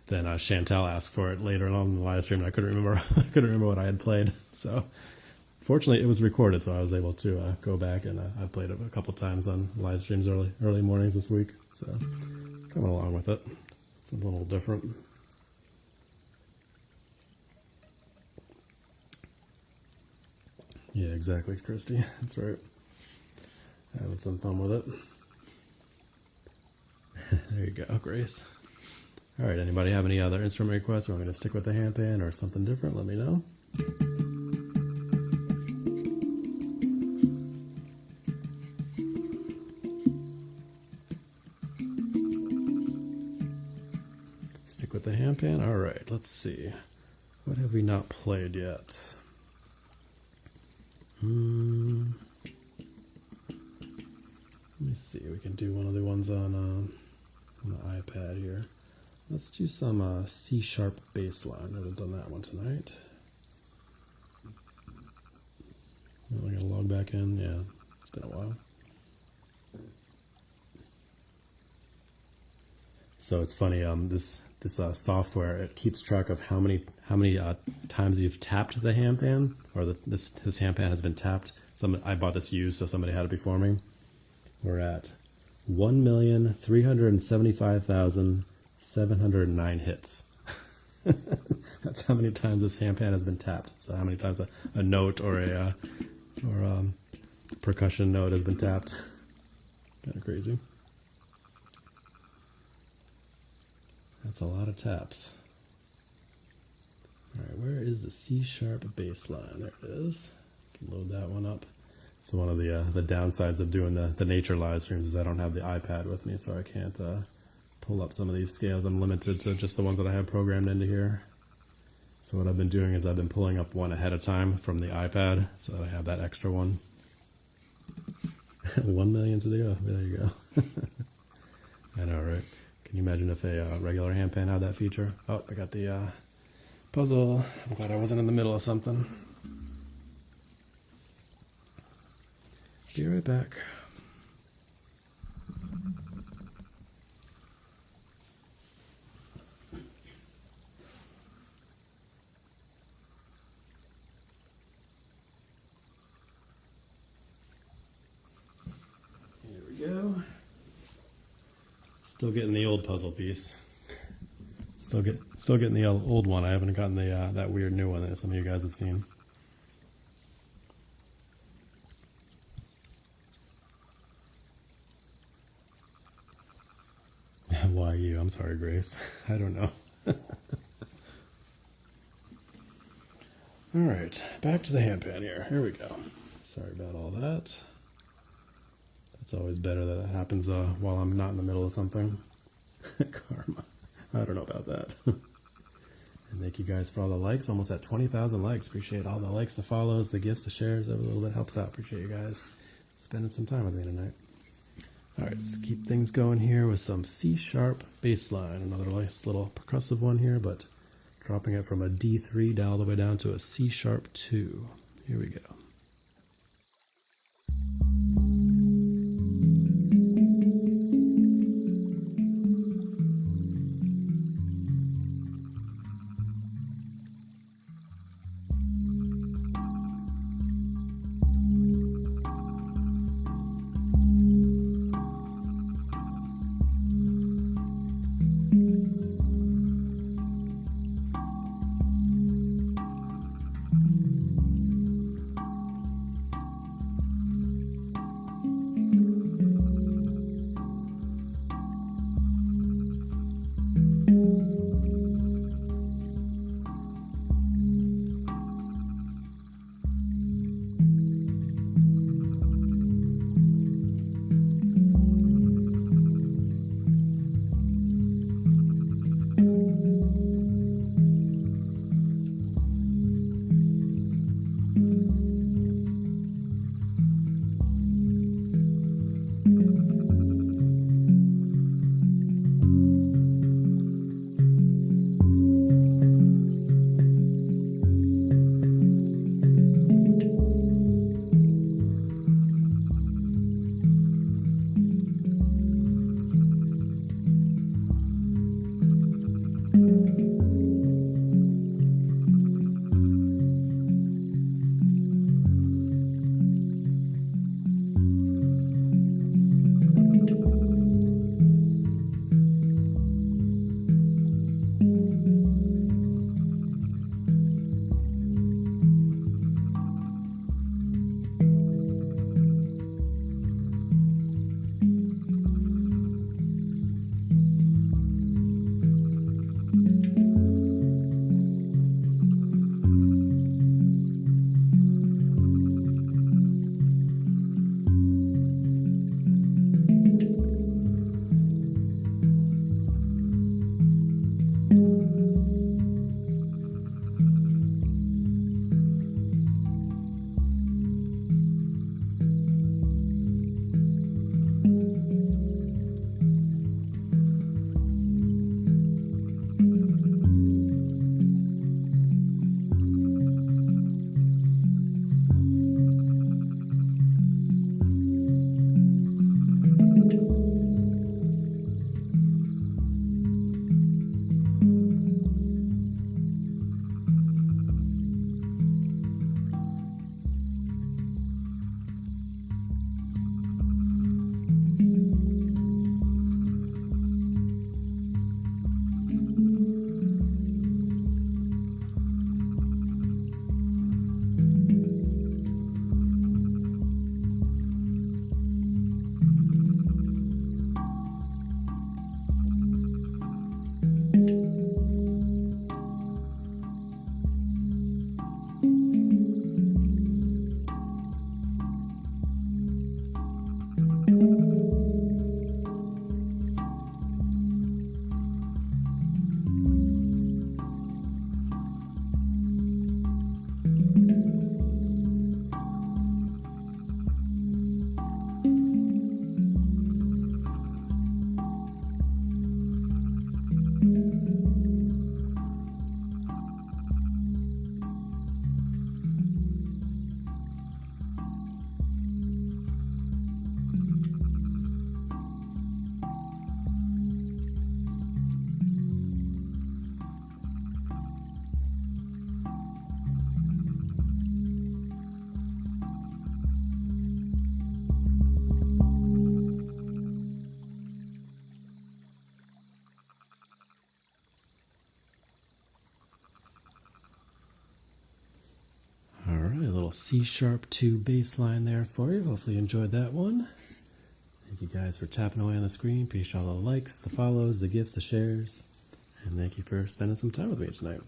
then Chantal asked for it later on in the live stream, and I couldn't remember what I had played. So fortunately, it was recorded, so I was able to go back and I played it a couple times on live streams early mornings this week. So coming along with it. It's a little different. Yeah, exactly, Christy. That's right. Having some fun with it. There you go, Grace. All right, anybody have any other instrument requests? Or want me to stick with the handpan or something different? Let me know. Stick with the handpan. All right, let's see. What have we not played yet? Let me see. We can do one of the ones on the iPad here. Let's do some C sharp bass line. I haven't done that one tonight. I gotta log back in. Yeah, it's been a while. So it's funny. This software, it keeps track of how many times you've tapped the handpan, or this handpan has been tapped. I bought this used, so somebody had it before me. We're at 1,375,709 hits. That's how many times this handpan has been tapped. So how many times a note or a percussion note has been tapped. Kind of crazy. That's a lot of taps. All right, where is the C sharp bass line? There it is. Let's load that one up. So one of the downsides of doing the nature live streams is I don't have the iPad with me, so I can't pull up some of these scales. I'm limited to just the ones that I have programmed into here. So what I've been doing is I've been pulling up one ahead of time from the iPad, so that I have that extra one. 1 million to go. There you go. I know, right? Can you imagine if a regular handpan had that feature? Oh, I got the puzzle. I'm glad I wasn't in the middle of something. Be right back. Here we go. Still getting the old puzzle piece. Still getting the old one. I haven't gotten the that weird new one that some of you guys have seen. Why you? I'm sorry, Grace. I don't know. All right, back to the handpan here. Here we go. Sorry about all that. It's always better that it happens while I'm not in the middle of something. Karma. I don't know about that. And thank you guys for all the likes. Almost at 20,000 likes. Appreciate all the likes, the follows, the gifts, the shares. Every little bit helps out. Appreciate you guys spending some time with me tonight. All right, let's keep things going here with some C sharp bass line. Another nice little percussive one here, but dropping it from a D3 down all the way down to a C sharp 2. Here we go. C-sharp 2 bass line there for you. Hopefully you enjoyed that one. Thank you guys for tapping away on the screen. Appreciate all the likes, the follows, the gifts, the shares. And thank you for spending some time with me tonight.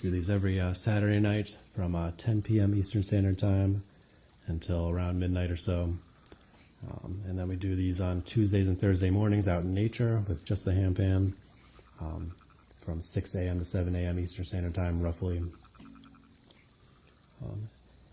Do these every Saturday night from 10 p.m. Eastern Standard Time until around midnight or so. And then we do these on Tuesdays and Thursday mornings out in nature with just the handpan from 6 a.m. to 7 a.m. Eastern Standard Time, roughly.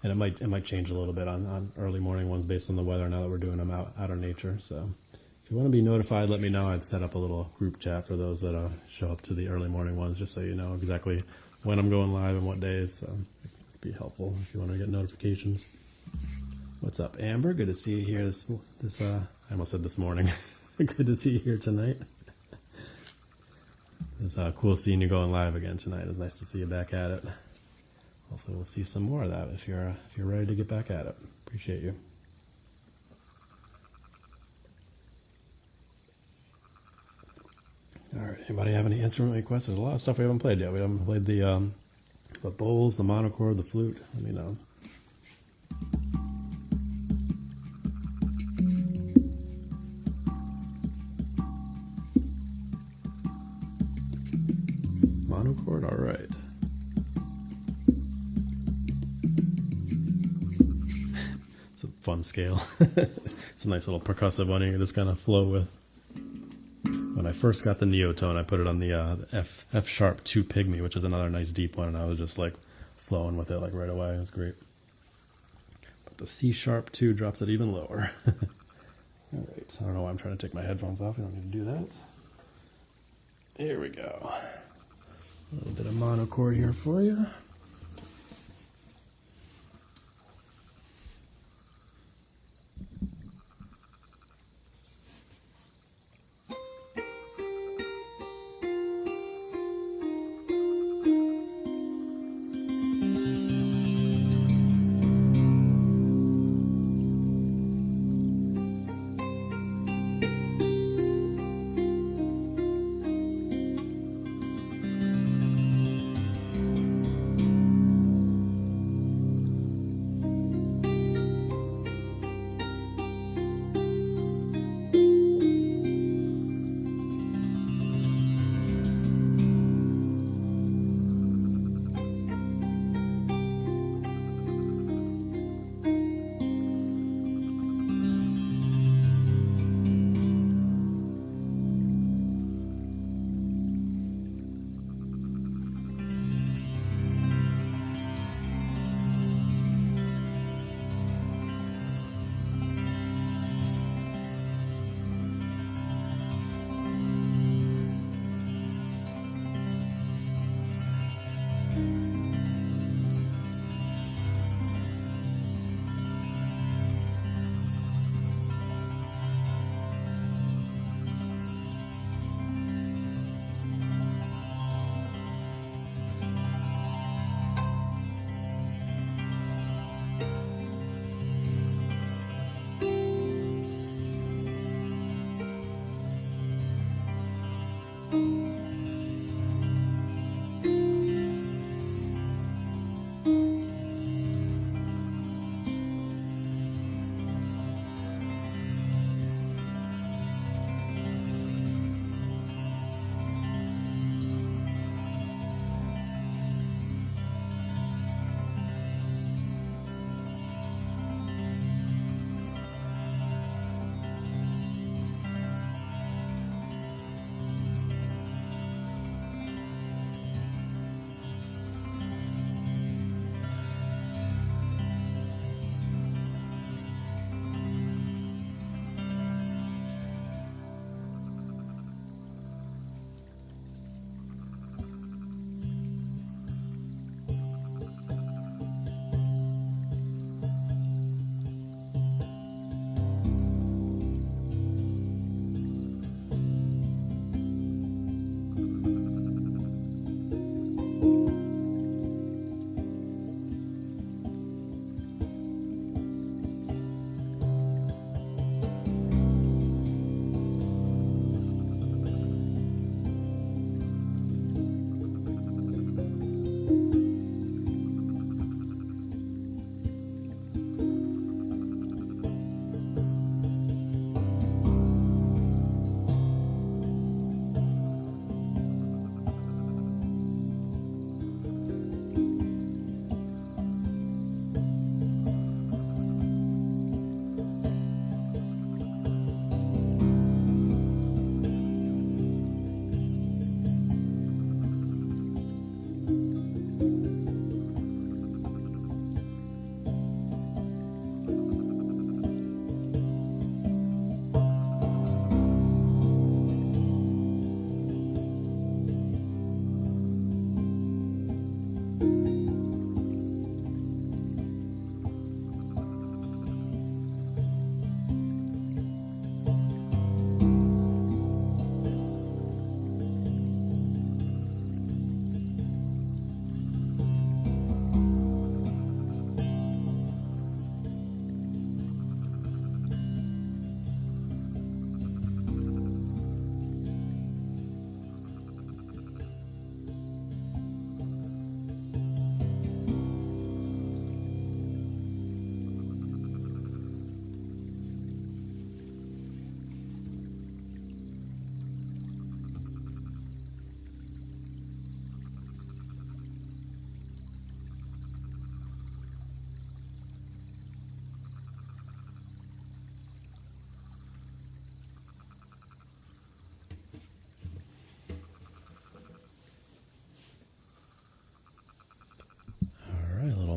And it might change a little bit on early morning ones based on the weather now that we're doing them out in nature. So if you want to be notified, let me know. I've set up a little group chat for those that show up to the early morning ones, just so you know exactly when I'm going live and what days. So it'd be helpful if you want to get notifications. What's up, Amber? Good to see you here this I almost said this morning. Good to see you here tonight. It's cool seeing you going live again tonight. It's nice to see you back at it. Hopefully we'll see some more of that if you're ready to get back at it. Appreciate you. All right, anybody have any instrument requests? There's a lot of stuff we haven't played yet. We haven't played the bowls, the monochord, the flute. Let me know. Monochord, all right. It's a fun scale. It's a nice little percussive one you can just kind of flow with. When I first got the Neotone, I put it on the F sharp 2 pygmy, which is another nice deep one, and I was just like flowing with it like right away. It was great. But the C sharp 2 drops it even lower. All right, I don't know why I'm trying to take my headphones off. You don't need to do that. Here we go. A little bit of monochord here for you.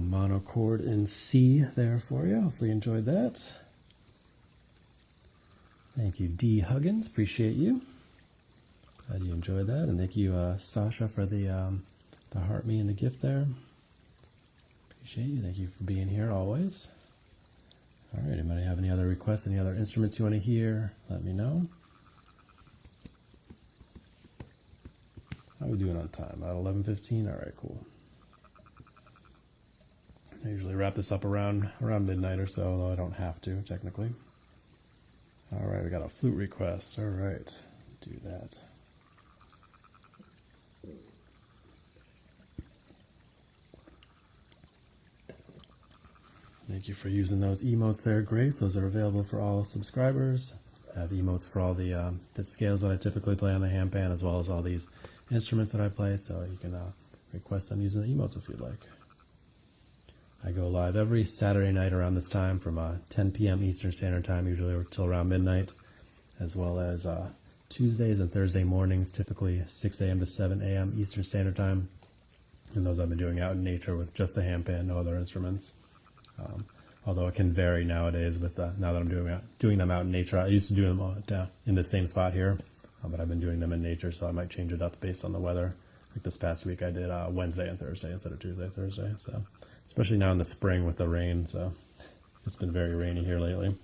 Monochord in C there for you. Hopefully you enjoyed that. Thank you, D. Huggins. Appreciate you. Glad you enjoyed that. And thank you, Sasha, for the heart me and the gift there. Appreciate you. Thank you for being here always. All right. Anybody have any other requests, any other instruments you want to hear? Let me know. How are we doing on time? About 11:15? All right, cool. I usually wrap this up around midnight or so, although I don't have to, technically. All right, we got a flute request. All right, do that. Thank you for using those emotes there, Grace. Those are available for all subscribers. I have emotes for all the scales that I typically play on the handpan, as well as all these instruments that I play, so you can request them using the emotes if you'd like. I go live every Saturday night around this time from 10 p.m. Eastern Standard Time, usually until around midnight, as well as Tuesdays and Thursday mornings, typically 6 a.m. to 7 a.m. Eastern Standard Time. And those I've been doing out in nature with just the handpan, no other instruments. Although it can vary nowadays with now that I'm doing them out in nature. I used to do them in the same spot here, but I've been doing them in nature, so I might change it up based on the weather. Like this past week, I did Wednesday and Thursday instead of Tuesday and Thursday. So, especially now in the spring with the rain, so it's been very rainy here lately.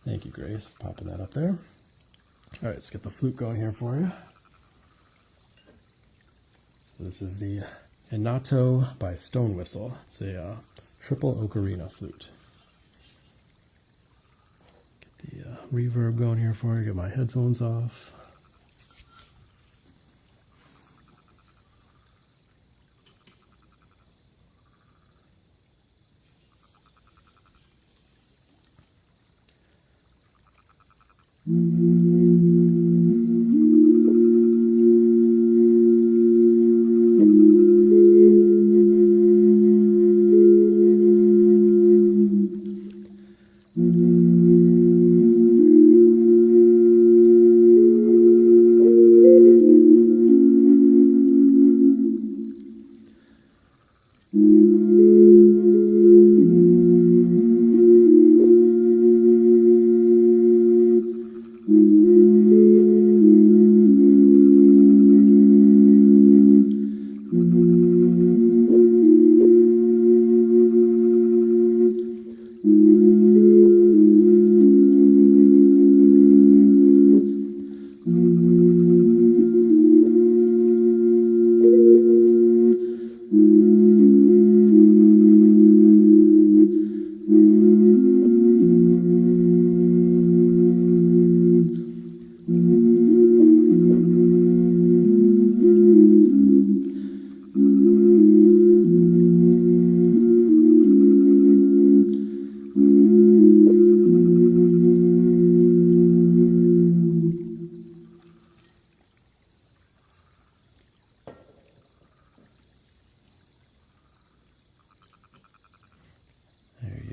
Thank you, Grace, for popping that up there. All right, let's get the flute going here for you. So this is the Neotone by Stone Whistle. It's a triple ocarina flute. Get the reverb going here for you. Get my headphones off.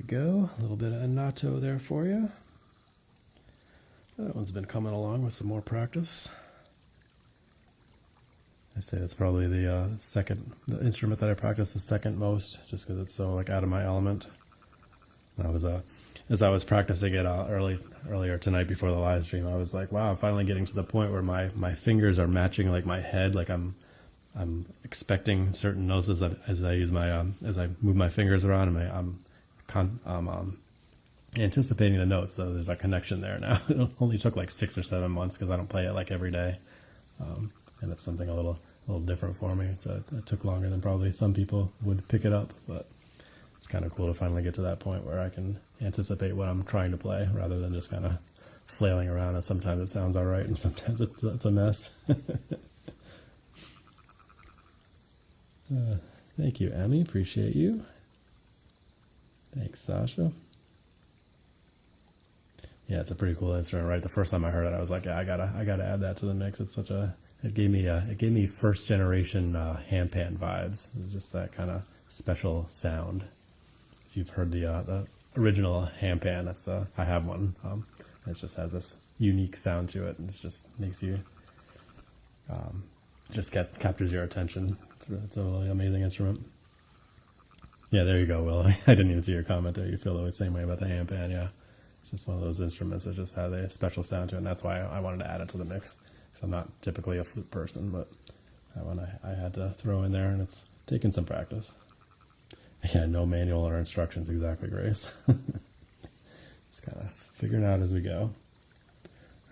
Go. A little bit of Neotone there for you. That one's been coming along with some more practice. I'd say that's probably the instrument that I practice the second most, just because it's so like out of my element. That was as I was practicing it earlier tonight before the live stream, I was like, wow, I'm finally getting to the point where my fingers are matching like my head, like I'm expecting certain notes as I use my as I move my fingers around, and I'm anticipating the notes, so there's a connection there now. It only took like 6 or 7 months because I don't play it like every day, and it's something a little different for me. So it took longer than probably some people would pick it up, but it's kind of cool to finally get to that point where I can anticipate what I'm trying to play rather than just kind of flailing around. And sometimes it sounds all right, and sometimes it's a mess. Thank you, Emmy. Appreciate you. Thanks, Sasha. Yeah, it's a pretty cool instrument, right? The first time I heard it, I was like, yeah, I gotta add that to the mix. It's it gave me first generation handpan vibes. It was just that kind of special sound. If you've heard the original handpan, that's I have one. It just has this unique sound to it, and it just makes you captures your attention. It's a really amazing instrument. Yeah, there you go, Will. I didn't even see your comment there. You feel the same way about the handpan, yeah. It's just one of those instruments that just has a special sound to it, and that's why I wanted to add it to the mix. Because I'm not typically a flute person, but that one I had to throw in there, and it's taken some practice. Yeah, no manual or instructions, exactly, Grace. Just kind of figuring out as we go.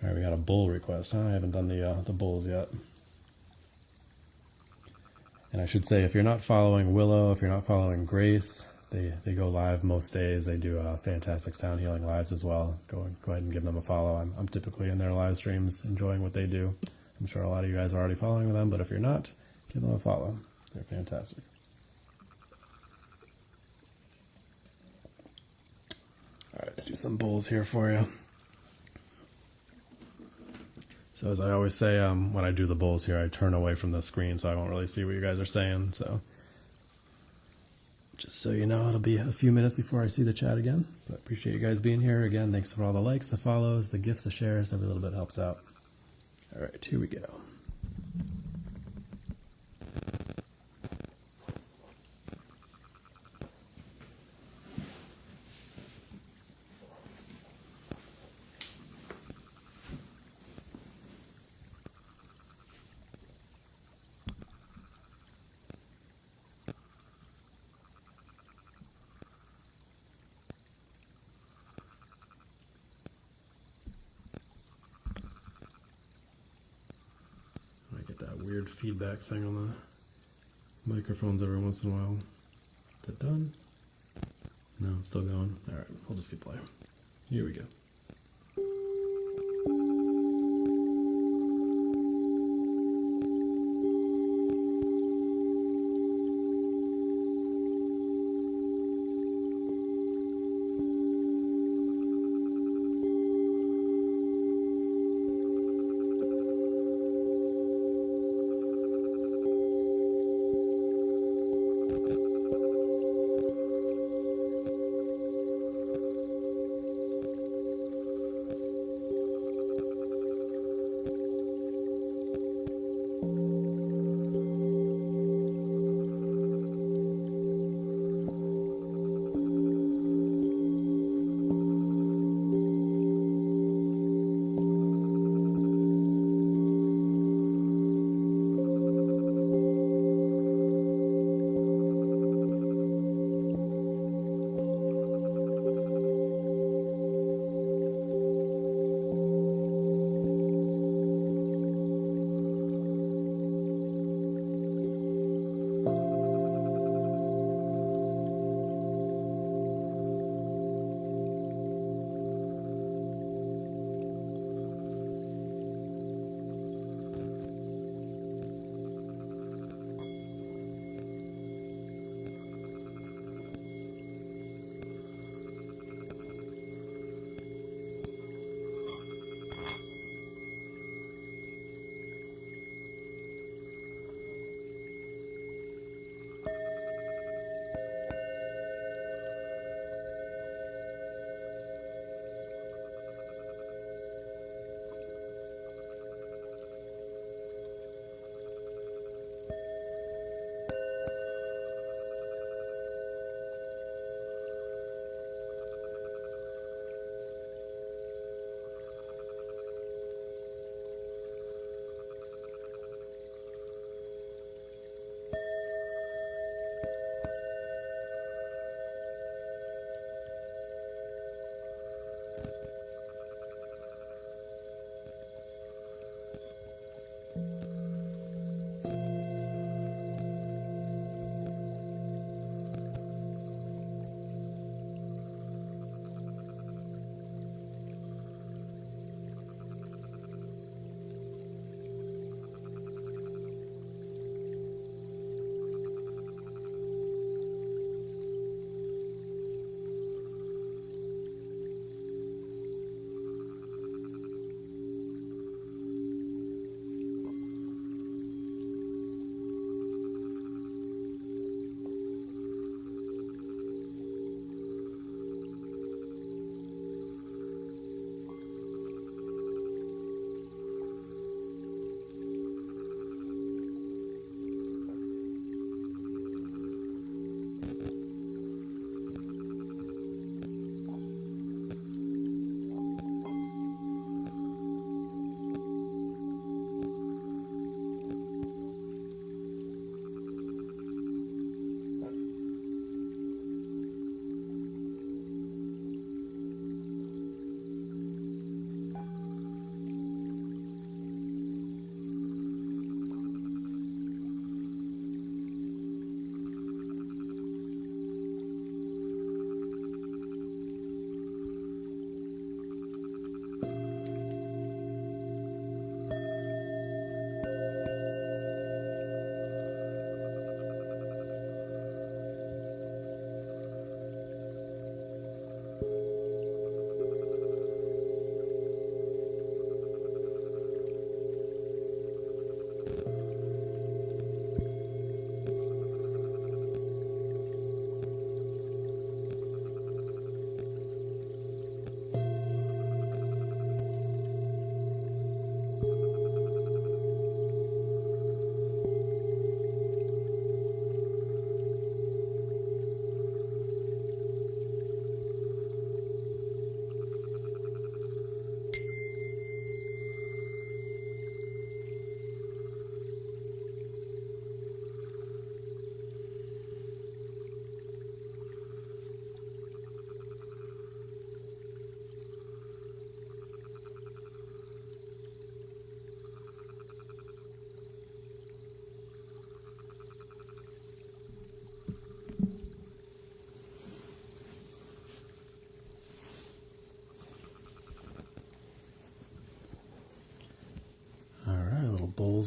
All right, we got a bull request, huh? I haven't done the bulls yet. And I should say, if you're not following Willow, if you're not following Grace, they go live most days. They do fantastic sound healing lives as well. Go ahead and give them a follow. I'm typically in their live streams enjoying what they do. I'm sure a lot of you guys are already following them, but if you're not, give them a follow. They're fantastic. All right, let's do some bulls here for you. So as I always say, when I do the bulls here, I turn away from the screen so I won't really see what you guys are saying. So just so you know, it'll be a few minutes before I see the chat again. But I appreciate you guys being here. Again, thanks for all the likes, the follows, the gifts, the shares. Every little bit helps out. All right, here we go. Weird feedback thing on the microphones every once in a while. Is it done? No, it's still going. All right, we'll just keep playing. Here we go.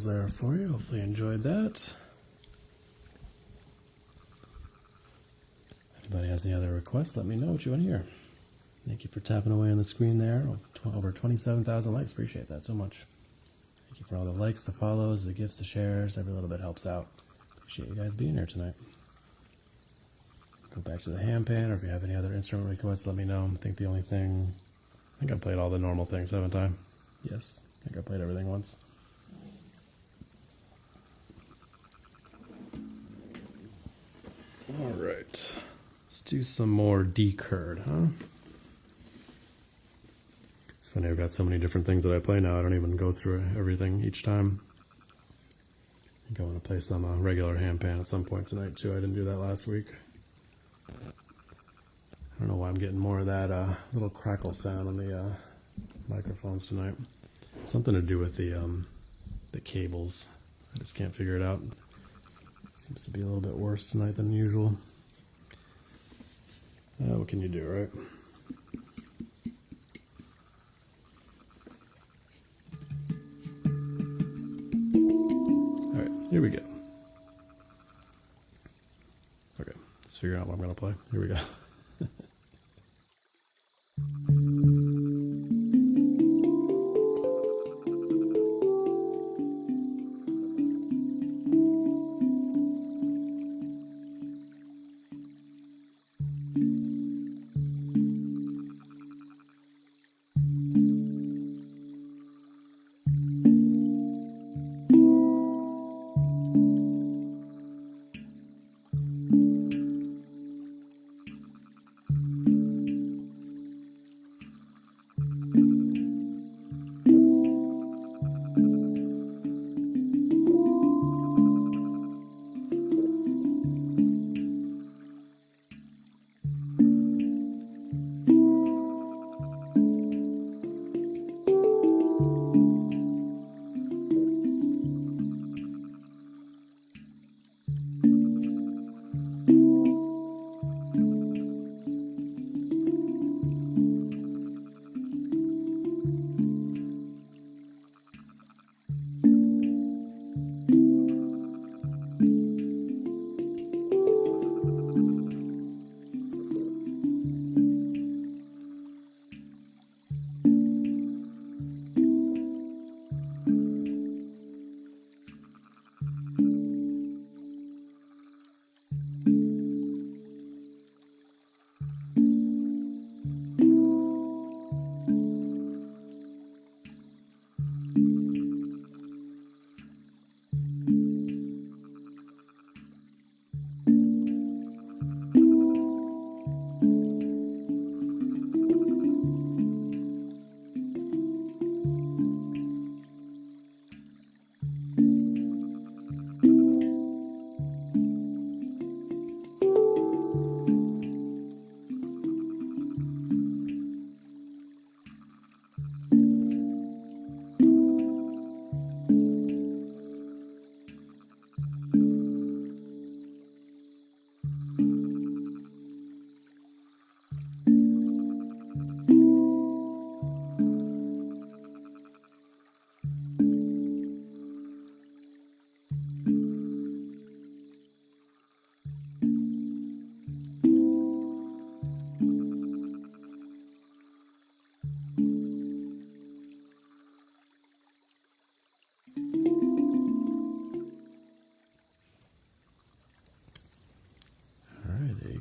crackles there for you. Hopefully you enjoyed that. Anybody has any other requests, let me know what you want to hear. Thank you for tapping away on the screen there. Over 27,000 likes. Appreciate that so much. Thank you for all the likes, the follows, the gifts, the shares. Every little bit helps out. Appreciate you guys being here tonight. Go back to the handpan, or if you have any other instrument requests, let me know. I think I played all the normal things, haven't I? Yes, I think I played everything once. All right, let's do some more D-curd, huh? It's funny, I've got so many different things that I play now, I don't even go through everything each time. I think I want to play some regular handpan at some point tonight too. I didn't do that last week. I don't know why I'm getting more of that little crackle sound on the microphones tonight. Something to do with the cables. I just can't figure it out. Seems to be a little bit worse tonight than usual. What can you do, right? All right, here we go. Okay, let's figure out what I'm gonna play. Here we go.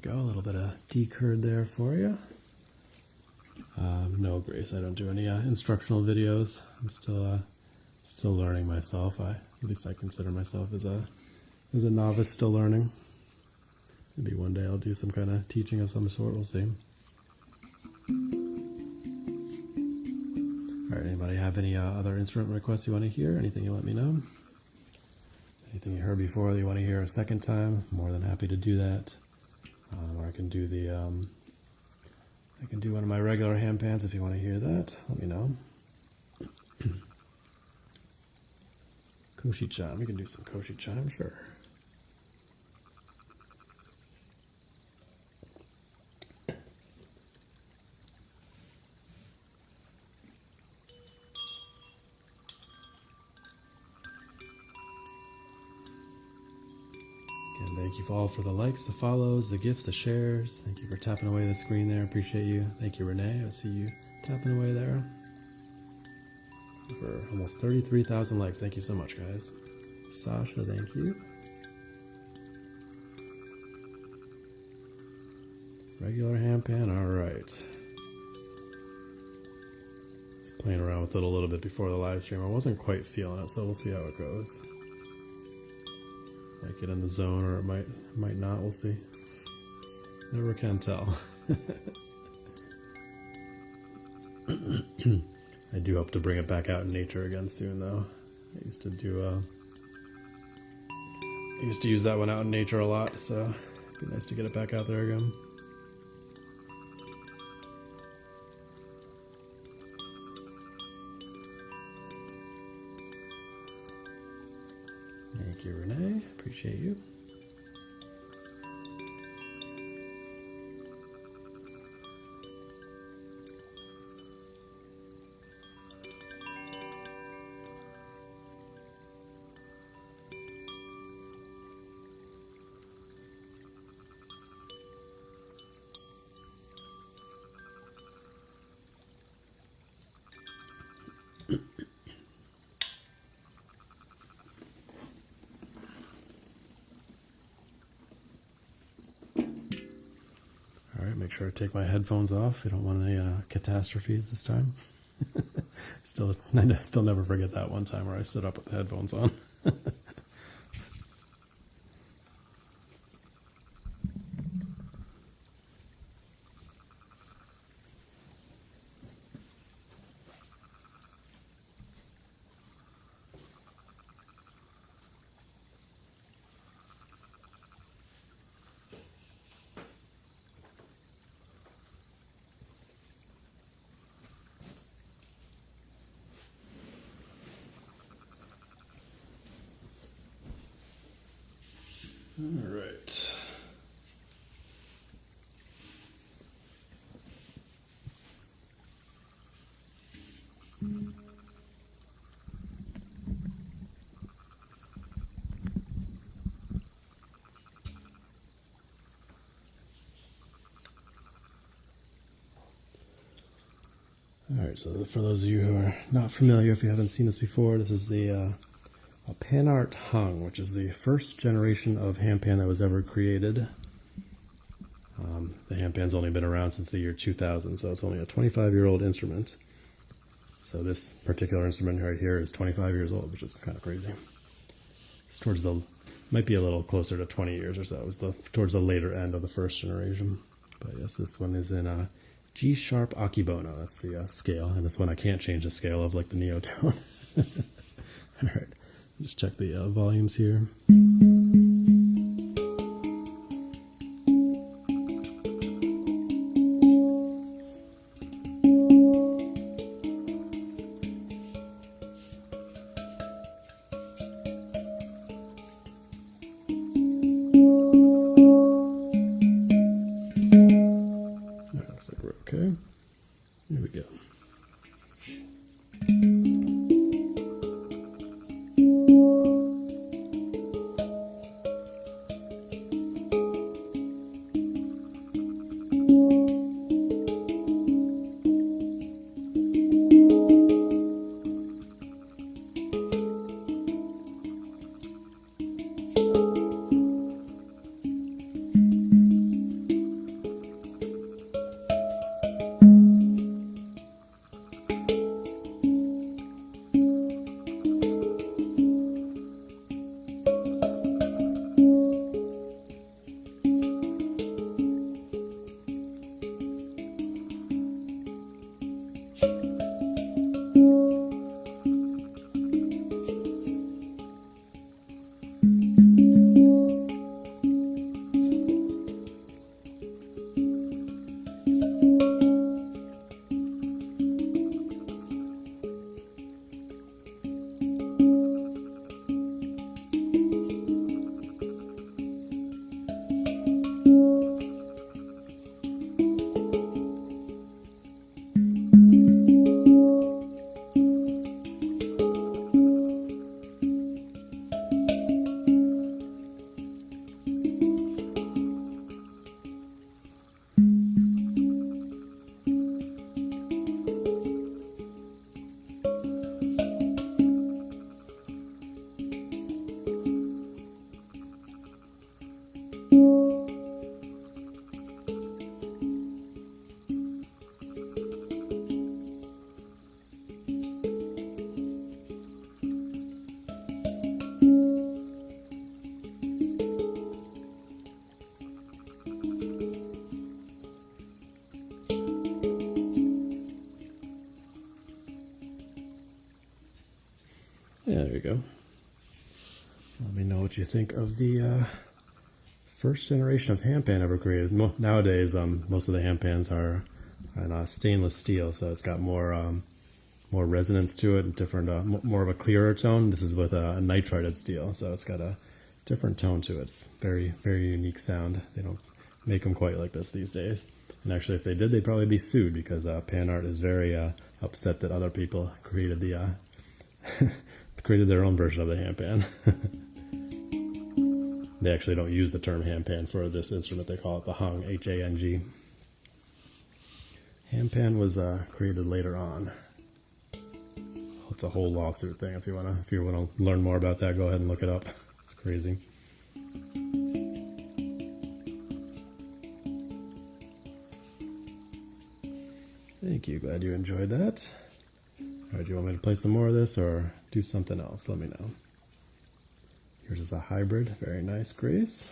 Go, a little bit of D-curd there for you. No, Grace, I don't do any instructional videos. I'm still learning myself. At least I consider myself as a novice, still learning. Maybe one day I'll do some kind of teaching of some sort. We'll see. All right, anybody have any other instrument requests you want to hear? Anything you let me know? Anything you heard before that you want to hear a second time? More than happy to do that. Or I can do one of my regular handpans if you want to hear that. Let me know. Koshi chime. We can do some Koshi chime, sure. thank you all for the likes, the follows, the gifts, the shares. Thank you for tapping away the screen there. Appreciate you. Thank you, Renee. I see you tapping away there. For almost 33,000 likes. Thank you so much, guys. Sasha, thank you. Regular handpan, alright. Just playing around with it a little bit before the live stream. I wasn't quite feeling it, so we'll see how it goes. Might get in the zone or it might not, we'll see. Never can tell. I do hope to bring it back out in nature again soon though. I used to use that one out in nature a lot, so it'd be nice to get it back out there again. Thank you, Renee. Appreciate you. Alright, make sure I take my headphones off. I don't want any catastrophes this time. I still never forget that one time where I stood up with the headphones on. All right. All right, so for those of you who are not familiar, if you haven't seen this before, this is the PANArt Hang, which is the first generation of handpan that was ever created. The handpan's only been around since the year 2000, so it's only a 25-year-old instrument. So this particular instrument right here is 25 years old, which is kind of crazy. It's towards the, might be a little closer to 20 years or so. It was towards the later end of the first generation. But yes, this one is in G sharp Akebono. That's the scale, and this one I can't change the scale of like the Neotone. All right. Just check the volumes here. That looks like we're okay. Here we go. Yeah, there you go. Let me know what you think of the first generation of handpan ever created. Nowadays, most of the handpans are in stainless steel, so it's got more resonance to it, and different, more of a clearer tone. This is with a nitrided steel, so it's got a different tone to it. It's very, very unique sound. They don't make them quite like this these days. And actually, if they did, they'd probably be sued, because PANArt is very upset that other people created created their own version of the handpan. They actually don't use the term handpan for this instrument. They call it the hung, H-A-N-G. Handpan was created later on. It's a whole lawsuit thing. If you wanna learn more about that, go ahead and look it up. It's crazy. Thank you. Glad you enjoyed that. All right, do you want me to play some more of this or do something else? Let me know. Yours is a hybrid. Very nice, Grace.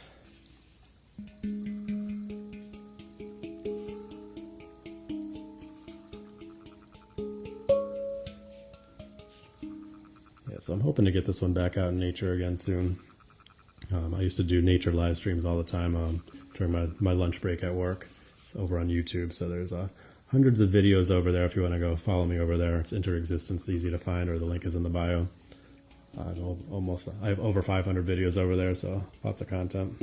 So I'm hoping to get this one back out in nature again soon. I used to do nature live streams all the time during my lunch break at work. It's over on YouTube, so there's hundreds of videos over there if you want to go follow me over there. It's Interexistence, easy to find, or the link is in the bio. I have over 500 videos over there, so lots of content.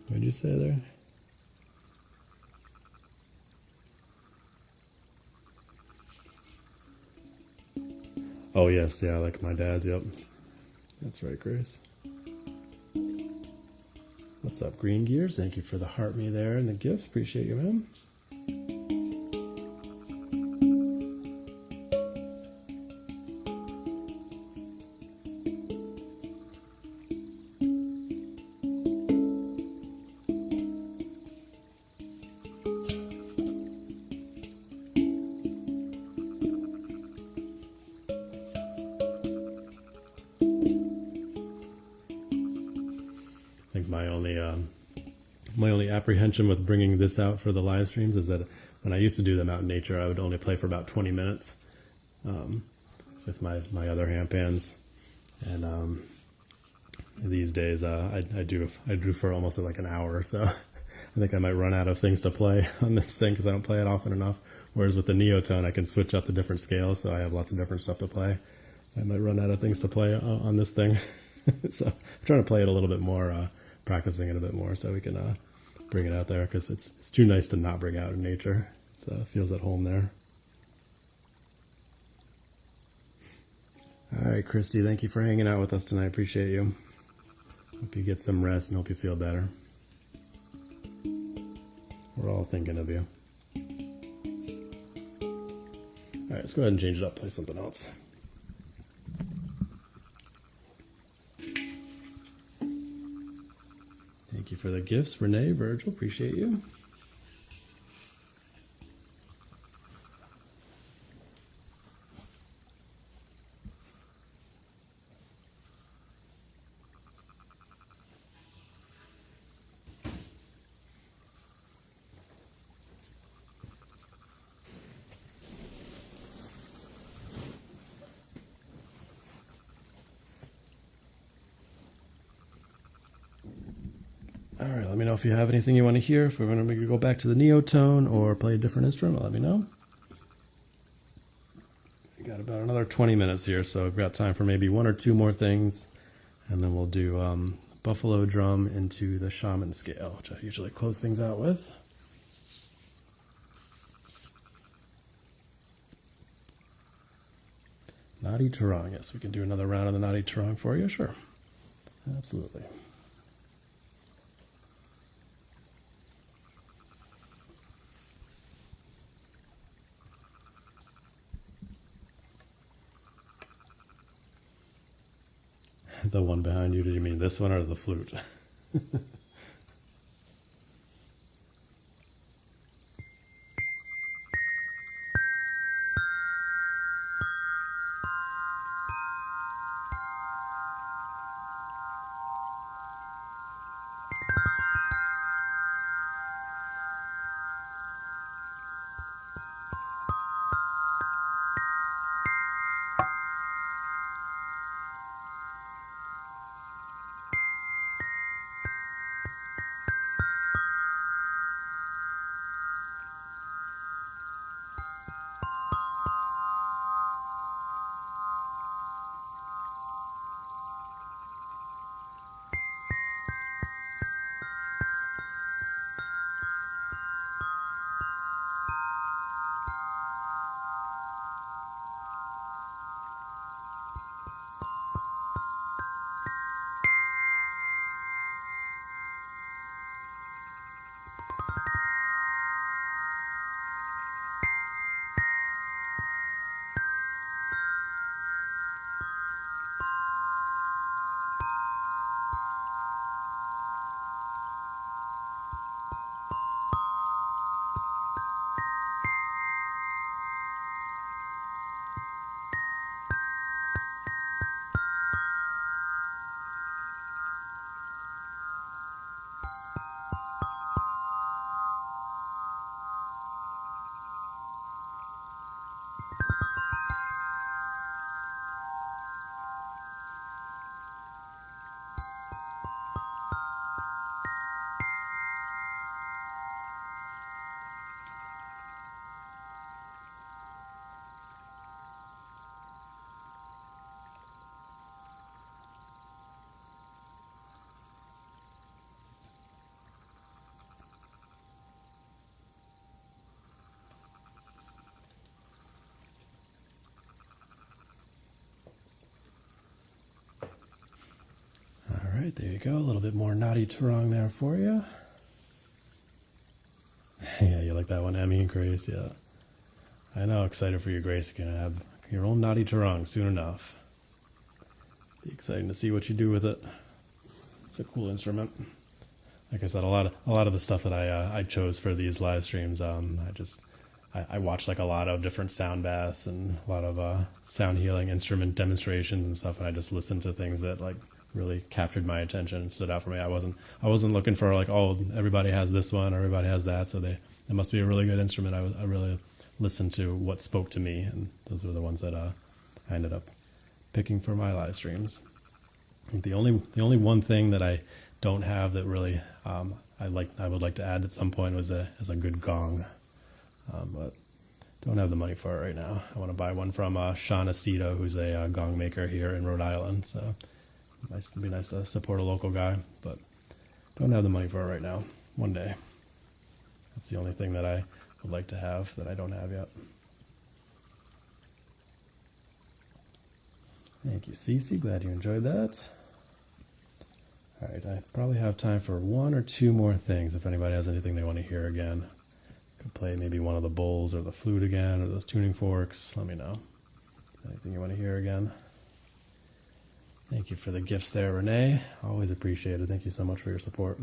What did you say there? Oh yes, yeah, like my dad's, yep. That's right, Grace. What's up, Green Gears? Thank you for the heart me there and the gifts. Appreciate you, man. I think my only apprehension with bringing this out for the live streams is that when I used to do them out in nature, I would only play for about 20 minutes with my other handpans, and these days I do for almost like an hour or so. I think I might run out of things to play on this thing because I don't play it often enough. Whereas with the Neotone, I can switch up the different scales, so I have lots of different stuff to play. I might run out of things to play on this thing. So I'm trying to play it a little bit more, practicing it a bit more so we can bring it out there, because it's too nice to not bring out in nature. It feels at home there. All right, Christy, thank you for hanging out with us tonight. Appreciate you. Hope you get some rest and hope you feel better. We're all thinking of you. All right, let's go ahead and change it up, play something else. Thank you for the gifts, Renee, Virgil, appreciate you. All right, let me know if you have anything you want to hear. If we're going to go back to the Neotone or play a different instrument, let me know. We got about another 20 minutes here, so we've got time for maybe one or two more things, and then we'll do buffalo drum into the shaman scale, which I usually close things out with. Nadi Tarang, yes, we can do another round of the Nadi Tarang for you, sure. Absolutely. The one behind you, did you mean this one or the flute? Alright, there you go. A little bit more naughty Turong there for you. Yeah, you like that one, Emmy and Grace? Yeah. I know, excited for you, Grace. You're going to have your own naughty Turong soon enough. Be exciting to see what you do with it. It's a cool instrument. Like I said, a lot of the stuff that I chose for these live streams, I watched like a lot of different sound baths and a lot of sound healing instrument demonstrations and stuff, and I just listened to things that like really captured my attention and stood out for me. I wasn't looking for like, oh, everybody has this one or everybody has that, so it must be a really good instrument. I really listened to what spoke to me, and those were the ones that I ended up picking for my live streams. I think the only one thing that I don't have that really I would like to add at some point is a good gong, but don't have the money for it right now. I want to buy one from Sean Aceto, who's a gong maker here in Rhode Island. So it'd be nice to support a local guy, but don't have the money for it right now. One day. That's the only thing that I would like to have that I don't have yet. Thank you, Cece. Glad you enjoyed that. All right, I probably have time for one or two more things. If anybody has anything they want to hear again, could play maybe one of the bowls or the flute again or those tuning forks. Let me know. Anything you want to hear again? Thank you for the gifts there, Renee. Always appreciated. Thank you so much for your support.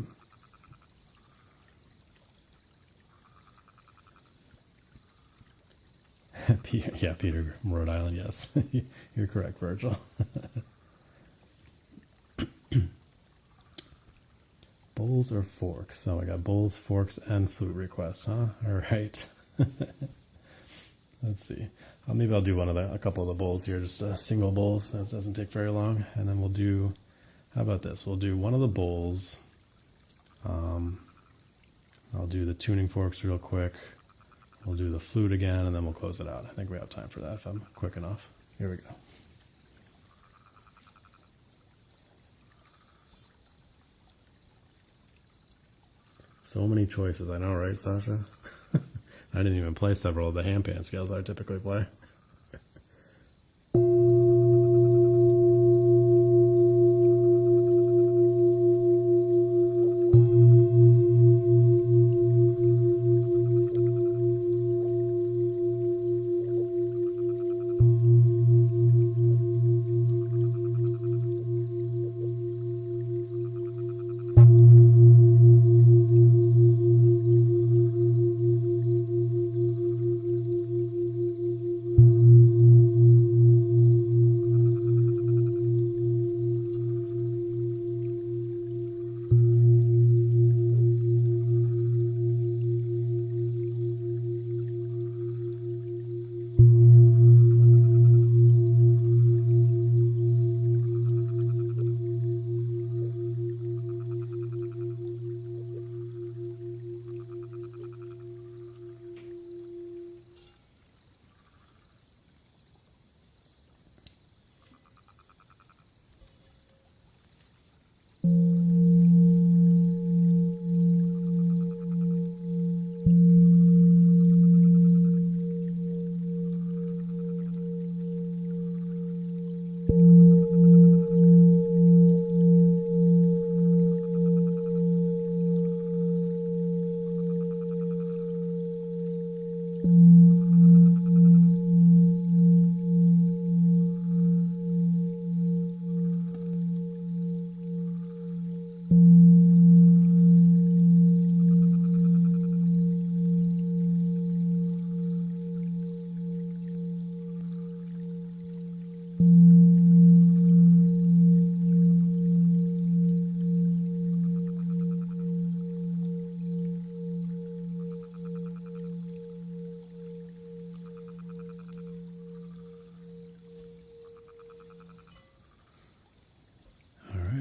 Peter, yeah, Peter, Rhode Island, yes. You're correct, Virgil. Bowls or forks? Oh, I got bowls, forks, and flute requests, huh? All right. Let's see. Maybe I'll do a couple of the bowls here, just single bowls. That doesn't take very long. And then we'll do, how about this? We'll do one of the bowls. I'll do the tuning forks real quick. We'll do the flute again, and then we'll close it out. I think we have time for that if I'm quick enough. Here we go. So many choices, I know, right, Sasha? I didn't even play several of the handpan scales that I typically play.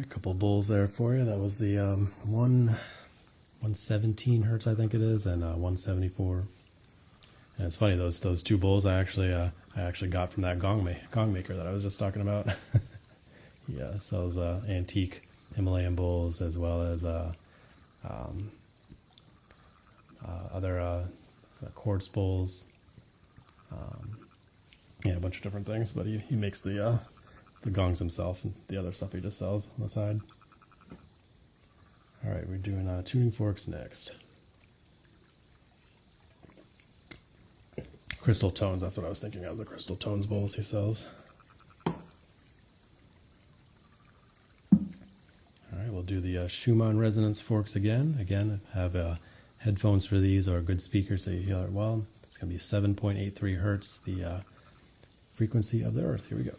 Couple bowls there for you. That was the 117 hertz, I think it is, and 174. And it's funny, those two bowls I actually got from that gong maker that I was just talking about. Yeah, sells antique Himalayan bowls as well as other quartz bowls. Yeah, a bunch of different things, but he makes the gongs himself, and the other stuff he just sells on the side. All right, we're doing tuning forks next. Crystal tones, that's what I was thinking of, the crystal tones bowls he sells. All right, we'll do the Schumann resonance forks again. Again, have headphones for these or a good speaker so you hear it well. It's going to be 7.83 hertz, the frequency of the earth. Here we go.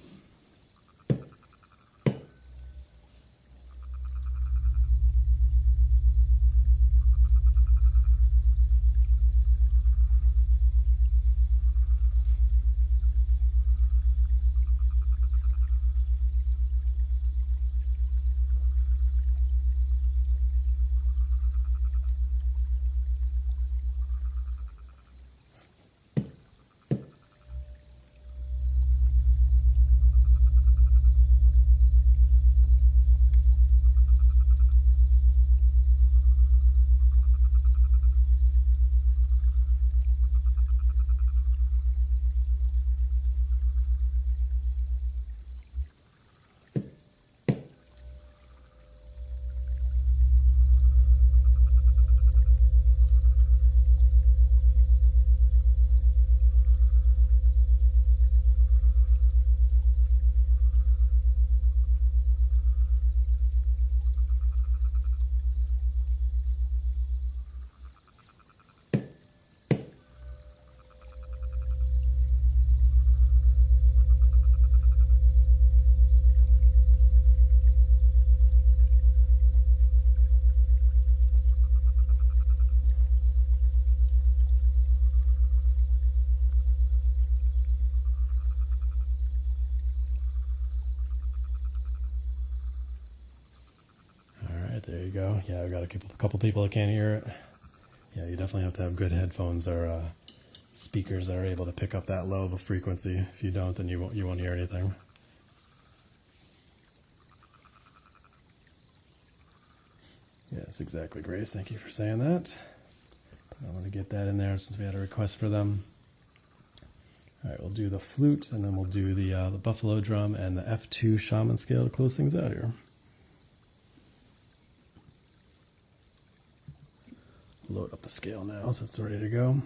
There you go. Yeah, I've got a couple people that can't hear it. Yeah, you definitely have to have good headphones or speakers that are able to pick up that low of a frequency. If you don't, then you won't hear anything. Yes, exactly, Grace. Thank you for saying that. I want to get that in there since we had a request for them. All right, we'll do the flute, and then we'll do the buffalo drum and the F2 shaman scale to close things out here. Load up the scale now so it's ready to go.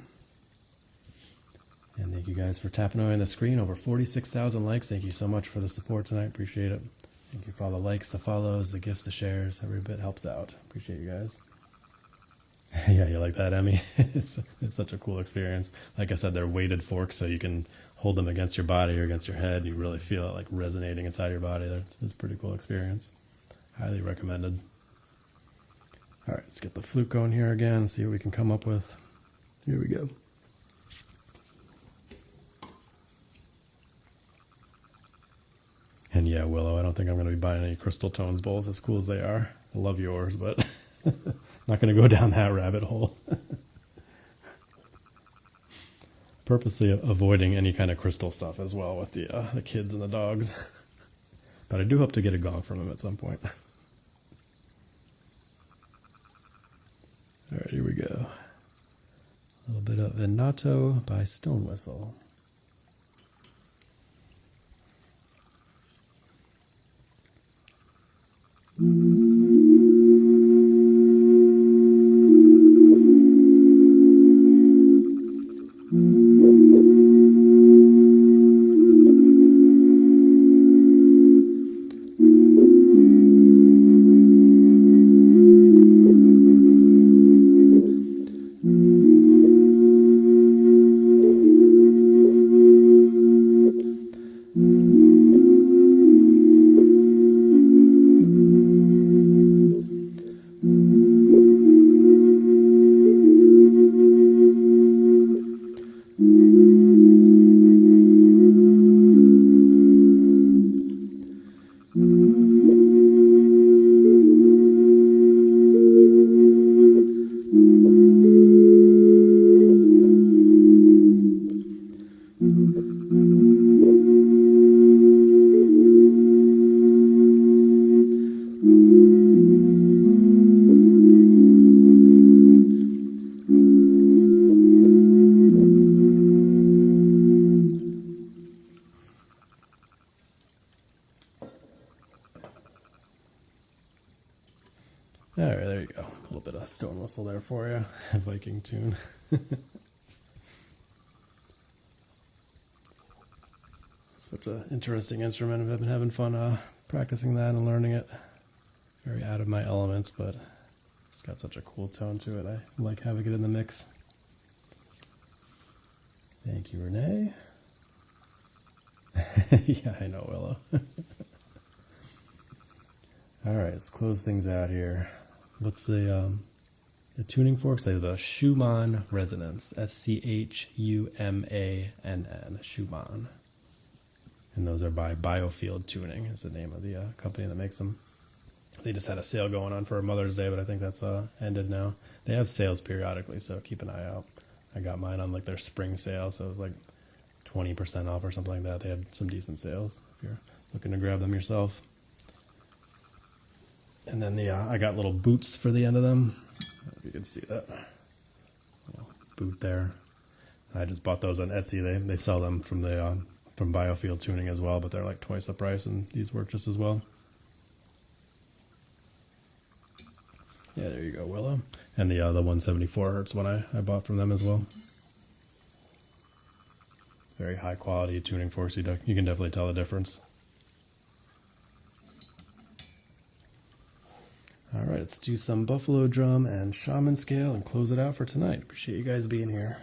And thank you guys for tapping away on the screen. Over 46,000 likes. Thank you so much for the support tonight. Appreciate it. Thank you for all the likes, the follows, the gifts, the shares. Every bit helps out. Appreciate you guys. Yeah, you like that, Emmy? It's such a cool experience. Like I said, they're weighted forks, so you can hold them against your body or against your head. You really feel it like resonating inside your body. It's a pretty cool experience. Highly recommended. All right, let's get the flute going here again, see what we can come up with. Here we go. And yeah, Willow, I don't think I'm going to be buying any crystal tones bowls, as cool as they are. I love yours, but not going to go down that rabbit hole. Purposely avoiding any kind of crystal stuff as well with the kids and the dogs. But I do hope to get a gong from them at some point. All right, here we go. A little bit of Venato by Stone Whistle. whistle there for you. Viking tune. Such an interesting instrument. I've been having fun practicing that and learning it. Very out of my elements, but it's got such a cool tone to it. I like having it in the mix. Thank you, Renee. Yeah, I know, Willow. All right, let's close things out here. What's the tuning forks? They're the Schumann Resonance. Schumann. Schumann. And those are by Biofield Tuning, is the name of the company that makes them. They just had a sale going on for Mother's Day, but I think that's ended now. They have sales periodically, so keep an eye out. I got mine on like their spring sale, so it was like 20% off or something like that. They had some decent sales if you're looking to grab them yourself. And then I got little boots for the end of them. I don't know if you can see that. Little boot there. I just bought those on Etsy. They sell them from Biofield Tuning as well, but they're like twice the price, and these work just as well. Yeah, there you go, Willow. And the 174 hertz one I bought from them as well. Very high quality tuning forks. You can definitely tell the difference. All right, let's do some buffalo drum and shaman scale and close it out for tonight. Appreciate you guys being here.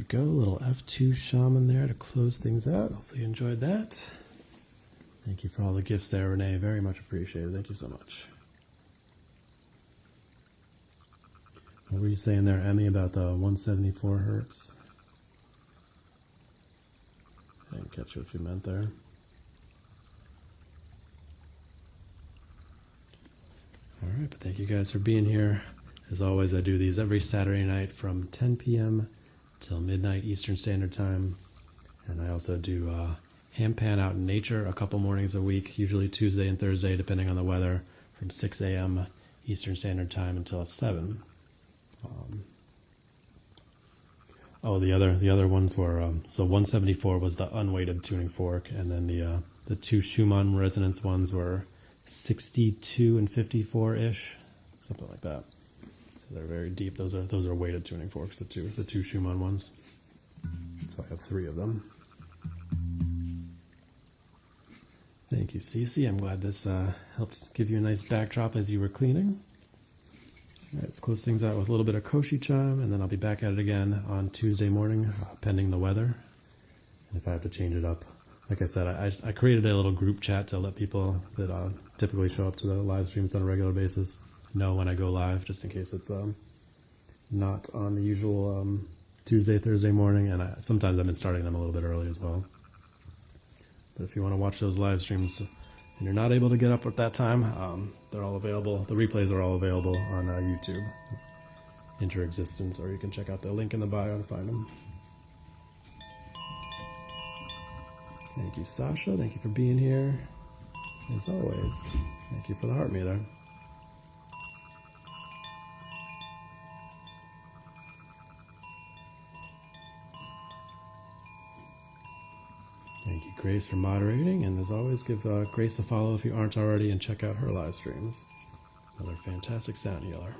go, little F2 shaman there to close things out. Hopefully you enjoyed that. Thank you for all the gifts there, Renee. Very much appreciated. Thank you so much. What were you saying there, Emmy, about the 174 hertz? I didn't catch what you meant there. All right, but thank you guys for being here. As always, I do these every Saturday night from 10 p.m. till midnight Eastern Standard Time. And I also do Handpan out in nature a couple mornings a week, usually Tuesday and Thursday, depending on the weather, from 6 a.m. Eastern Standard Time until 7. The other ones were, so 174 was the unweighted tuning fork, and then the two Schumann resonance ones were 62 and 54-ish, something like that. So they're very deep. Those are weighted tuning forks, the two Schumann ones. So I have 3 of them. Thank you, Cece. I'm glad this helped give you a nice backdrop as you were cleaning. All right, let's close things out with a little bit of Koshi chime, and then I'll be back at it again on Tuesday morning, pending the weather. And if I have to change it up, like I said, I created a little group chat to let people that typically show up to the live streams on a regular basis know when I go live, just in case it's not on the usual Tuesday, Thursday morning. And sometimes I've been starting them a little bit early as well. But if you want to watch those live streams and you're not able to get up at that time, they're all available. The replays are all available on YouTube, Interexistence, or you can check out the link in the bio and find them. Thank you, Sasha. Thank you for being here. As always, thank you for the heart meter. Thank you, Grace, for moderating. And as always, give Grace a follow if you aren't already, and check out her live streams. Another fantastic sound healer.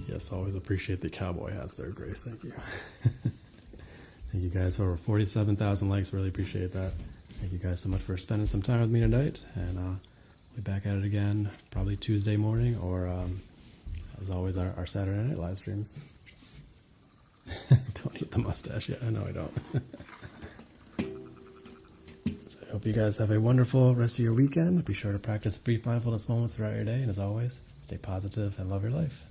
Yes, always appreciate the cowboy hats there, Grace. Thank you. Thank you guys for over 47,000 likes. Really appreciate that. Thank you guys so much for spending some time with me tonight. And we'll be back at it again probably Tuesday morning, or as always, our Saturday night live streams. Don't eat the mustache yet. I know I don't. So I hope you guys have a wonderful rest of your weekend. Be sure to practice brief mindfulness moments throughout your day. And as always, stay positive and love your life.